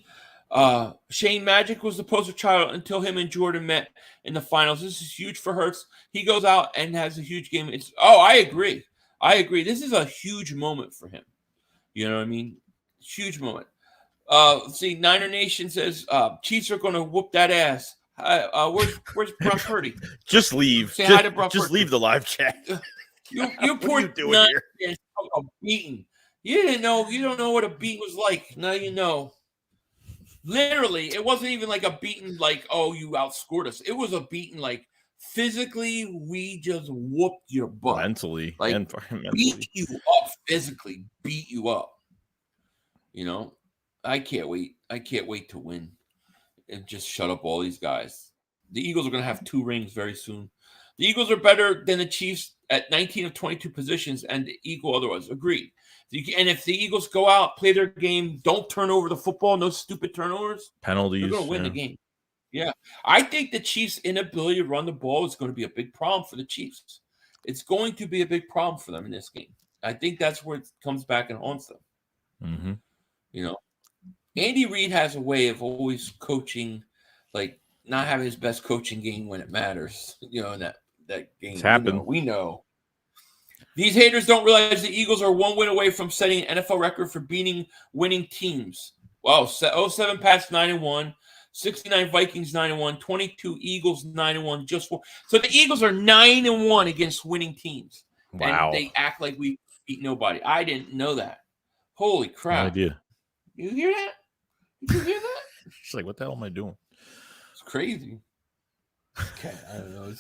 Speaker 4: Shane Magic was the poster child until him and Jordan met in the finals. This is huge for Hurts. He goes out and has a huge game. I agree. This is a huge moment for him. You know what I mean? Huge moment. See, Niner Nation says Chiefs are going to whoop that ass. Where's Brock Purdy?
Speaker 5: Just leave.
Speaker 4: Say hi to Brock Purdy.
Speaker 5: Just leave the live chat.
Speaker 4: You poor Niner fans, a beating. You don't know what a beat was like. Now you know. Literally, it wasn't even like a beating like, oh, you outscored us. It was a beating like physically, we just whooped your butt.
Speaker 5: Mentally.
Speaker 4: Like,
Speaker 5: and mentally.
Speaker 4: Beat you up physically. Beat you up. I can't wait. I can't wait to win and just shut up all these guys. The Eagles are going to have 2 rings very soon. The Eagles are better than the Chiefs at 19 of 22 positions and equal otherwise. Agreed. And if the Eagles go out, play their game, don't turn over the football, no stupid turnovers,
Speaker 5: penalties,
Speaker 4: they're going to win the game. Yeah. I think the Chiefs' inability to run the ball is going to be a big problem for the Chiefs. It's going to be a big problem for them in this game. I think that's where it comes back and haunts them.
Speaker 5: Mm-hmm.
Speaker 4: Andy Reid has a way of always coaching, like not having his best coaching game when it matters. In that game,
Speaker 5: it's happened.
Speaker 4: We know. These haters don't realize the Eagles are 1 win away from setting an NFL record for beating winning teams. Wow, 07 Pats 9-1, 69 Vikings 9-1, 22 Eagles 9-1, just 4. So the Eagles are 9-1 against winning teams.
Speaker 5: Wow.
Speaker 4: And they act like we beat nobody. I didn't know that. Holy crap.
Speaker 5: No idea.
Speaker 4: You hear that? Did you hear that?
Speaker 5: She's like, what the hell am I doing?
Speaker 4: It's crazy. Okay, I don't know.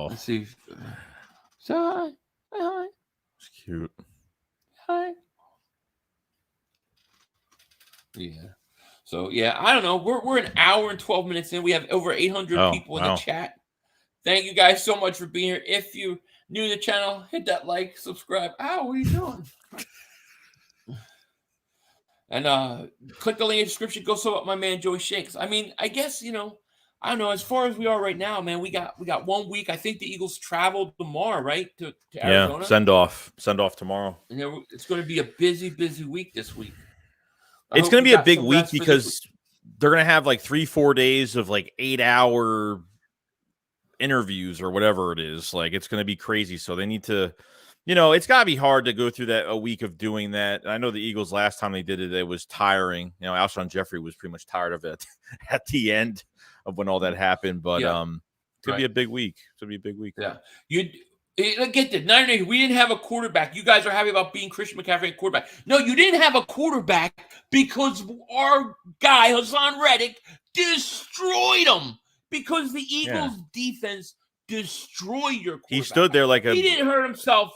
Speaker 4: Let's see. So hi.
Speaker 5: It's cute.
Speaker 4: Hi. Yeah. So yeah, I don't know. We're an hour and 12 minutes in. We have over 800 people in the chat. Thank you guys so much for being here. If you're new to the channel, hit that like, subscribe. Ow, what are you doing? And click the link in the description. Go sub up my man Joey Shakes. I mean, I guess I don't know. As far as we are right now, man, we got 1 week. I think the Eagles travel tomorrow, right? To Arizona.
Speaker 5: Yeah, send off tomorrow.
Speaker 4: And it's going to be a busy week this week.
Speaker 5: It's going to be a big week because they're going to have like 3-4 days of like 8-hour interviews or whatever it is. Like it's going to be crazy. So they need to, it's got to be hard to go through that a week of doing that. I know the Eagles last time they did it, it was tiring. Alshon Jeffrey was pretty much tired of it at the end of when all that happened. But it's going to be a big week. It's going to be a big week.
Speaker 4: Yeah. Get this. We didn't have a quarterback. You guys are happy about being Christian McCaffrey and quarterback. No, you didn't have a quarterback because our guy, Hassan Reddick, destroyed him because the Eagles defense destroyed your quarterback.
Speaker 5: He stood there like
Speaker 4: He didn't hurt himself.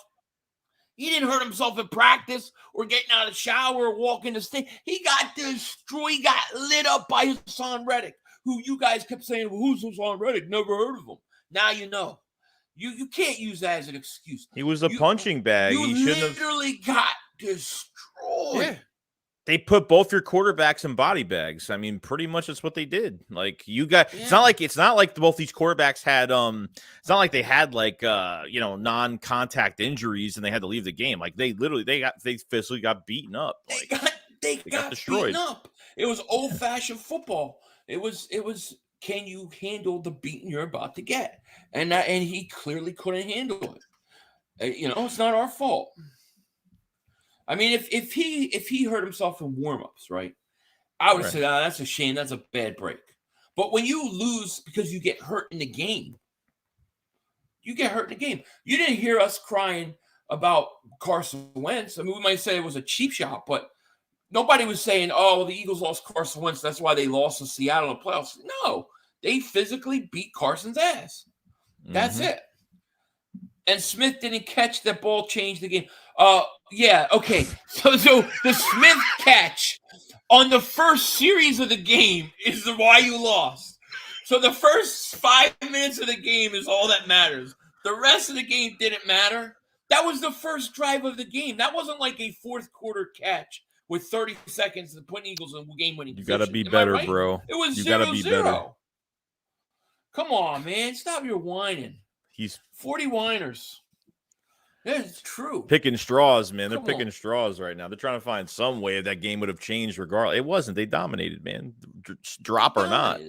Speaker 4: He didn't hurt himself in practice or getting out of the shower or walking the stage. He got destroyed. He got lit up by Hassan Reddick, who you guys kept saying, well, who's Hassan Reddick? Never heard of him. Now you know. You can't use that as an excuse.
Speaker 5: He was a punching bag.
Speaker 4: You
Speaker 5: he
Speaker 4: literally got destroyed.
Speaker 5: Yeah. They put both your quarterbacks in body bags. I mean, pretty much that's what they did. Like you got, it's not like both these quarterbacks had, it's not like they had like, non-contact injuries and they had to leave the game. Like they physically got beaten up. Like
Speaker 4: they got destroyed. Beaten up. It was old-fashioned football. It was, can you handle the beating you're about to get? And he clearly couldn't handle it. It's not our fault. I mean, if he hurt himself in warmups, right? I would say, that's a shame. That's a bad break. But when you lose because you get hurt in the game, you didn't hear us crying about Carson Wentz. I mean, we might say it was a cheap shot, but nobody was saying, oh, the Eagles lost Carson Wentz. That's why they lost to Seattle in the playoffs. No, they physically beat Carson's ass. That's it. And Smith didn't catch that ball, changed the game. Yeah, okay. So the Smith catch on the first series of the game is why you lost. So the first 5 minutes of the game is all that matters. The rest of the game didn't matter. That was the first drive of the game. That wasn't like a fourth quarter catch with 30 seconds to put Eagles in game-winning position.
Speaker 5: You got to be better, right? Bro.
Speaker 4: It was 0-0.
Speaker 5: Gotta be better.
Speaker 4: Come on, man. Stop your whining.
Speaker 5: He's
Speaker 4: 40 whiners. Yeah, it's true.
Speaker 5: Picking straws, man. They're picking straws right now. They're trying to find some way that game would have changed regardless. It wasn't. They dominated, man. Drop or not.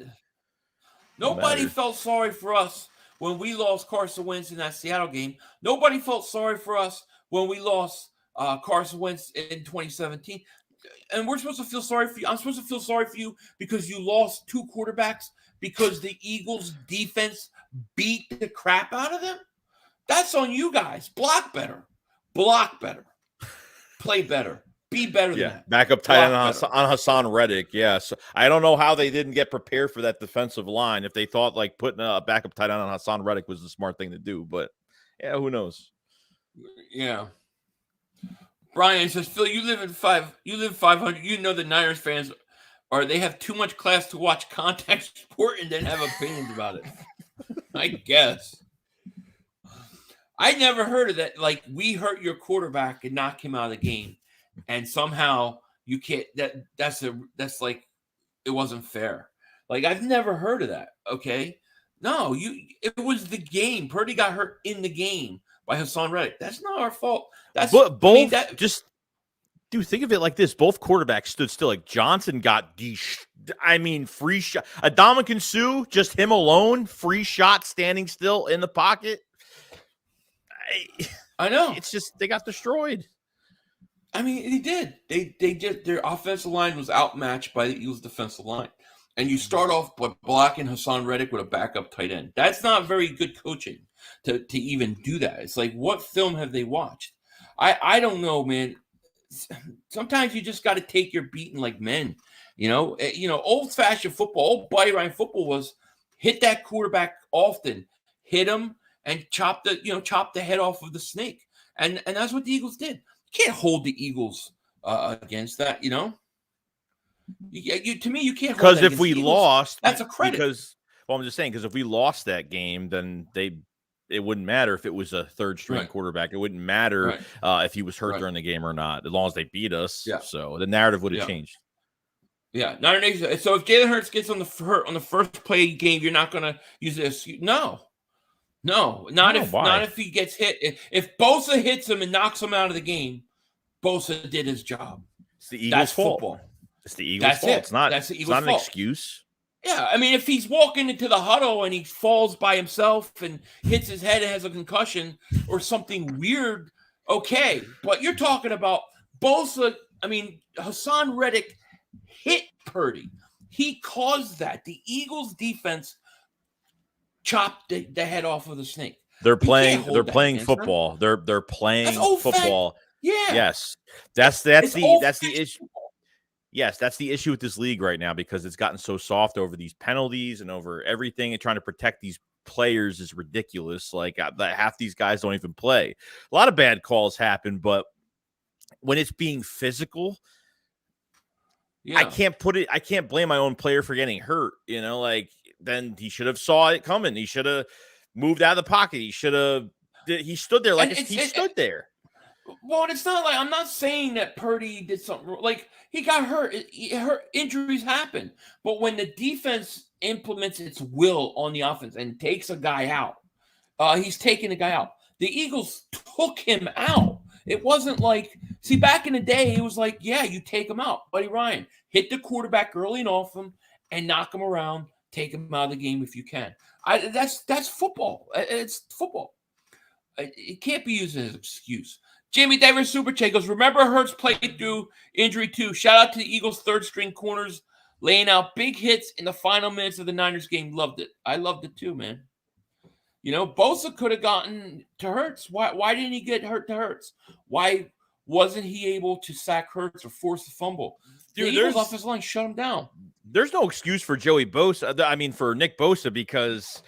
Speaker 4: Nobody felt sorry for us when we lost Carson Wentz in that Seattle game. Nobody felt sorry for us when we lost Carson Wentz in 2017. And we're supposed to feel sorry for you. I'm supposed to feel sorry for you because you lost two quarterbacks because the Eagles' defense beat the crap out of them? That's on you guys. Block better. Play better. Be better than that.
Speaker 5: Backup tight end on Hassan Reddick. Yeah. So I don't know how they didn't get prepared for that defensive line if they thought like putting a backup tight end on Hassan Reddick was the smart thing to do. But yeah, who knows?
Speaker 4: Yeah. Brian says, Phil, you live 500. You know the Niners fans they have too much class to watch contact sport and then have opinions about it. I guess. I never heard of that. Like, we hurt your quarterback and knock him out of the game, and somehow you can't. That's like it wasn't fair. Like, I've never heard of that. Okay, no, it was the game. Purdy got hurt in the game by Hassan Reddick. That's not our fault. That's
Speaker 5: but both. Dude, think of it like this. Both quarterbacks stood still. Like, Johnson got free shot. Adamakin Suh, just him alone, free shot, standing still in the pocket.
Speaker 4: I know.
Speaker 5: It's just they got destroyed.
Speaker 4: I mean, they did. They did. Their offensive line was outmatched by the Eagles' defensive line. And you start off by blocking Hassan Reddick with a backup tight end. That's not very good coaching to even do that. It's like, what film have they watched? I don't know, man. Sometimes you just got to take your beating like men. Old-fashioned football, old body-line football was hit that quarterback often, hit him, and chop the head off of the snake. And that's what the Eagles did. You can't hold the Eagles against that, to me, you can't.
Speaker 5: Because if we lost,
Speaker 4: that's a credit.
Speaker 5: I'm just saying, because if we lost that game, then it wouldn't matter if it was a third-string quarterback. It wouldn't matter if he was hurt during the game or not, as long as they beat us. Yeah. So the narrative would have changed.
Speaker 4: Yeah. So if Jalen Hurts gets on the first play game, you're not going to use this. No, not if he gets hit. If Bosa hits him and knocks him out of the game, Bosa did his job.
Speaker 5: It's the Eagles' fault.
Speaker 4: Football.
Speaker 5: It's the Eagles' fault. It's not an excuse.
Speaker 4: Yeah, I mean, if he's walking into the huddle and he falls by himself and hits his head and has a concussion or something weird, okay. But you're talking about Bosa. I mean, Hassan Reddick hit Purdy. He caused that. The Eagles' defense chopped the head off of the snake.
Speaker 5: They're playing football. They're playing football.
Speaker 4: Yeah.
Speaker 5: Yes. That's the issue. Yes, that's the issue with this league right now, because it's gotten so soft over these penalties and over everything, and trying to protect these players is ridiculous. Like, half these guys don't even play. A lot of bad calls happen, but when it's being physical, I can't blame my own player for getting hurt. Then he should have saw it coming. He should have moved out of the pocket. He stood there like he stood there.
Speaker 4: Well, it's not like, I'm not saying that Purdy did something like he got hurt. Injuries happen, but when the defense implements its will on the offense and takes a guy out, he's taking a guy out. The Eagles took him out. It wasn't like, back in the day, it was like, yeah, you take him out. Buddy Ryan, hit the quarterback early and often and knock him around, take him out of the game if you can. That's football. It's football. it can't be used as an excuse. Jamie Davis Super Chat goes, remember Hurts played through injury too. Shout out to the Eagles' third-string corners laying out big hits in the final minutes of the Niners game. Loved it. I loved it too, man. You know, Bosa could have gotten to Hurts. Why didn't he get hurt to Hurts? Why wasn't he able to sack Hurts or force a fumble? Dude, the Eagles offensive line shut him down.
Speaker 5: There's no excuse for Joey Bosa. I mean, for Nick Bosa, because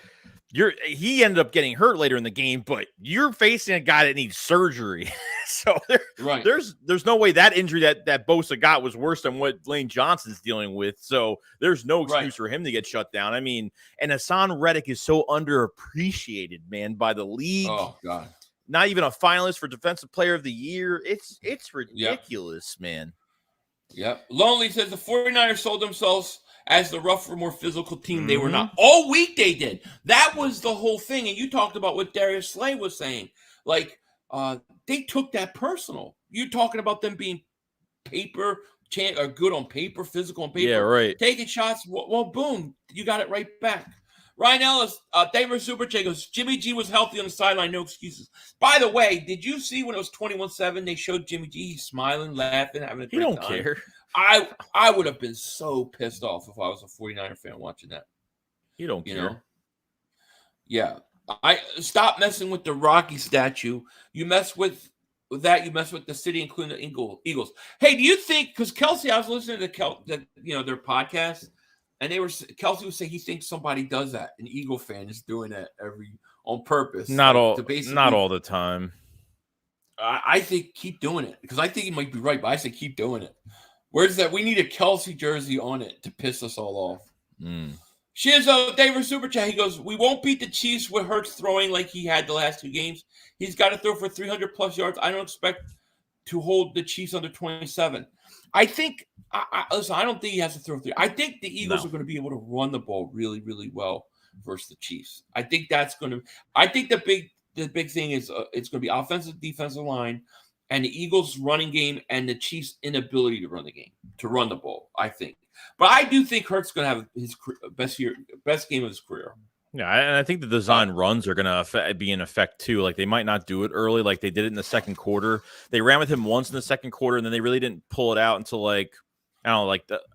Speaker 5: he ended up getting hurt later in the game, but you're facing a guy that needs surgery. So there's no way that injury that Bosa got was worse than what Lane Johnson's dealing with. So there's no excuse for him to get shut down. I mean, and Hassan Reddick is so underappreciated, man, by the league.
Speaker 4: Oh God.
Speaker 5: Not even a finalist for Defensive Player of the Year. It's ridiculous, man.
Speaker 4: Yep. Lonely says the 49ers sold themselves as the rougher, more physical team. They were not. All week they did. That was the whole thing. And you talked about what Darius Slay was saying. Like, they took that personal. You're talking about them being good on paper, physical on paper.
Speaker 5: Yeah, right.
Speaker 4: Taking shots. Well, boom. You got it right back. Ryan Ellis, David Super Chat goes, Jimmy G was healthy on the sideline, no excuses. By the way, did you see when it was 21-7, they showed Jimmy G smiling, laughing, having a great time?
Speaker 5: He don't care.
Speaker 4: I would have been so pissed off if I was a 49er fan watching that.
Speaker 5: You don't care.
Speaker 4: Know? Yeah. I stop messing with the Rocky statue. You mess with that, you mess with the city, including the Eagles. Hey, do you think, because Kelsey, I was listening to their podcast, and Kelsey was saying he thinks somebody does that. An Eagle fan is doing that on purpose.
Speaker 5: Not all the time.
Speaker 4: I think keep doing it, because I think he might be right, but I say keep doing it. Where's that? We need a Kelsey jersey on it to piss us all off. Shizzo, David Super Chat, he goes, we won't beat the Chiefs with Hurts throwing like he had the last 2 games. He's got to throw for 300-plus yards. I don't expect to hold the Chiefs under 27. I think, listen, I don't think he has to throw 3. I think the Eagles are going to be able to run the ball really, really well versus the Chiefs. I think that's going to – I think the big thing is it's going to be offensive, defensive line, and the Eagles' running game and the Chiefs' inability to run the ball, I think. But I do think Hurts is going to have his best game of his career.
Speaker 5: Yeah, and I think the design runs are going to be in effect too. Like, they might not do it early like they did it in the second quarter. They ran with him once in the second quarter, and then they really didn't pull it out until the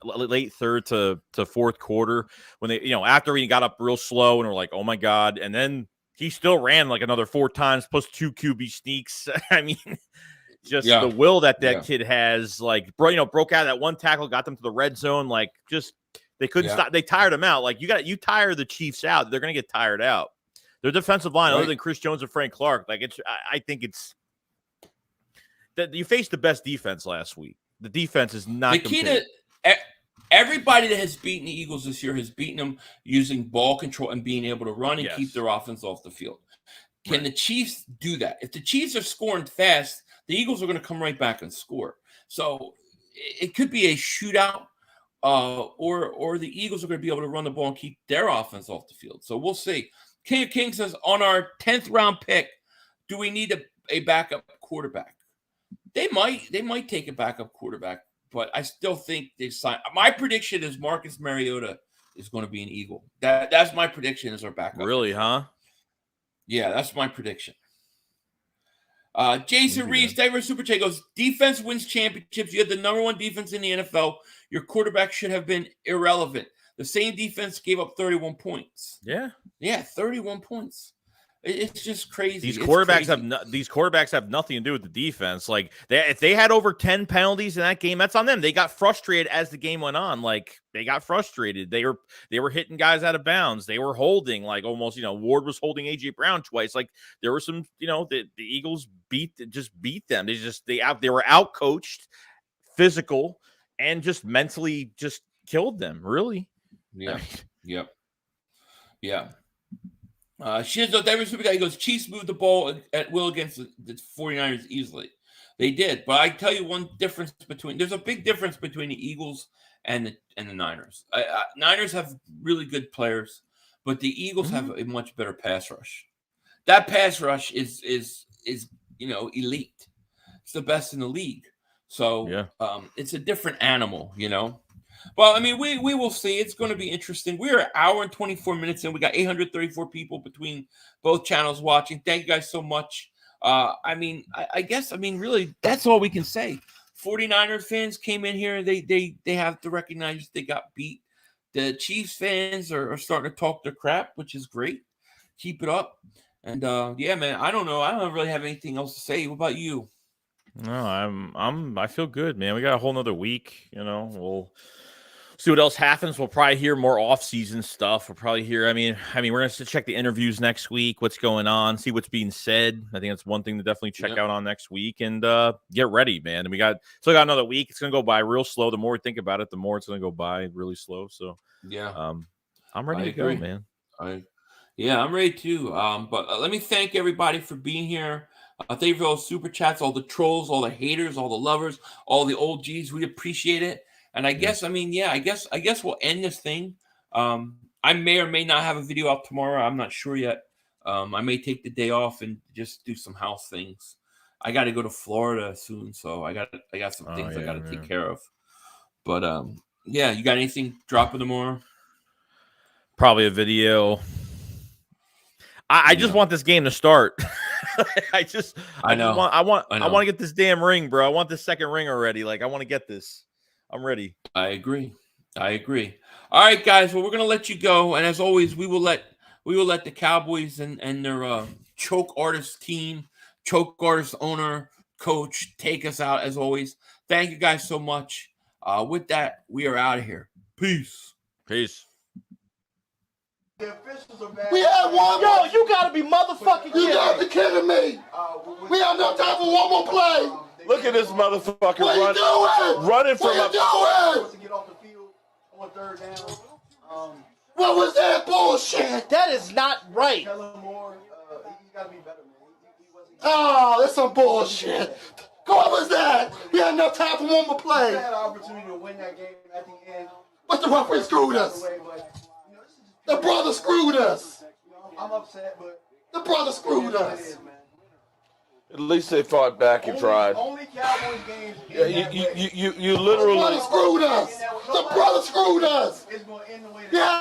Speaker 5: late third to fourth quarter, when they, after he got up real slow and we're like, oh my God. And then he still ran like another 4 times plus 2 QB sneaks. I mean, just the will that kid has, like, broke out of that one tackle, got them to the red zone. Like, just, they couldn't stop. They tired him out. Like, you tire the Chiefs out, they're going to get tired out. Their defensive line, other than Chris Jones and Frank Clark, like, I think it's that you faced the best defense last week. The defense is not
Speaker 4: the key to everybody that has beaten the Eagles this year has beaten them using ball control and being able to run and keep their offense off the field. Can the Chiefs do that? If the Chiefs are scoring fast, the Eagles are going to come right back and score. So it could be a shootout, or the Eagles are going to be able to run the ball and keep their offense off the field. So we'll see. King says, on our 10th round pick, do we need a backup quarterback? They might take a backup quarterback, but I still think they sign. My prediction is Marcus Mariota is going to be an Eagle. That's my prediction as our backup.
Speaker 5: Really, huh?
Speaker 4: Yeah, that's my prediction. Jason Reeves, David Super Chat goes, defense wins championships. You have the number 1 defense in the NFL. Your quarterback should have been irrelevant. The same defense gave up 31 points.
Speaker 5: Yeah,
Speaker 4: 31 points. It's just crazy.
Speaker 5: These quarterbacks have nothing to do with the defense. Like, if they had over 10 penalties in that game, that's on them. They got frustrated as the game went on. Like, they got frustrated. They were hitting guys out of bounds. They were holding, like, almost, Ward was holding AJ Brown twice. Like, there were some, the Eagles beat them. They were out coached, physical, and just mentally just killed them. Really.
Speaker 4: Yeah. Yep. Yeah. Shizzo, David Super Guy, he goes, Chiefs moved the ball at will against the 49ers easily. They did. But I tell you one difference there's a big difference between the Eagles and the Niners. Niners have really good players, but the Eagles have a much better pass rush. That pass rush is elite. It's the best in the league. So it's a different animal, Well, I mean, we will see. It's going to be interesting. We're an hour and 24 minutes in. We got 834 people between both channels watching. Thank you guys so much. I mean, I guess, I mean, really, that's all we can say. 49er fans came in here. They have to recognize they got beat. The Chiefs fans are starting to talk their crap, which is great. Keep it up. And yeah, man, I don't know. I don't really have anything else to say. What about you?
Speaker 5: No, I feel good, man. We got a whole nother week. You know, we'll see what else happens. We'll probably hear more off-season stuff. We'll probably hear. I mean, we're gonna check the interviews next week. What's going on? See what's being said. I think that's one thing to definitely check out on next week and get ready, man. And we still got another week. It's gonna go by real slow. The more we think about it, the more it's gonna go by really slow. So
Speaker 4: yeah,
Speaker 5: I'm ready to go, man.
Speaker 4: Yeah, I'm ready too. But let me thank everybody for being here. Thank you for all the super chats, all the trolls, all the haters, all the lovers, all the old G's. We appreciate it. And I guess, I mean, yeah, I guess we'll end this thing. I may or may not have a video out tomorrow. I'm not sure yet. I may take the day off and just do some house things. I got to go to Florida soon, so I got some things I got to take care of. But yeah, you got anything dropping tomorrow?
Speaker 5: Probably a video. I just want this game to start. I want to get this damn ring, bro. I want this second ring already. Like, I want to get this. I'm ready.
Speaker 4: I agree. All right, guys. Well, we're gonna let you go, and as always, we will let the Cowboys and their choke artist team, choke artist owner, coach take us out. As always, thank you guys so much. With that, we are out of here. Peace.
Speaker 2: We had one.
Speaker 6: Yo, you gotta be motherfucking kidding.
Speaker 2: You gotta be kidding me. We have no time for one more play.
Speaker 1: Look at this motherfucker
Speaker 2: What are you doing?
Speaker 1: running from
Speaker 2: What are you doing?
Speaker 6: To get off the field on third down.
Speaker 2: What was that bullshit?
Speaker 6: That is not right.
Speaker 2: He's gotta be better, man. Oh, that's some bullshit. What was that? We had enough time for one more play.
Speaker 6: We had an opportunity to win that game at the end.
Speaker 2: But the referee screwed us. The brother screwed us.
Speaker 6: I'm upset, but
Speaker 2: the brother screwed us.
Speaker 1: At least they fought back and tried.
Speaker 6: Only Cowboys games.
Speaker 1: You literally.
Speaker 2: The brother screwed us. The brother screwed us.
Speaker 6: It's going to end the way.
Speaker 2: Yeah.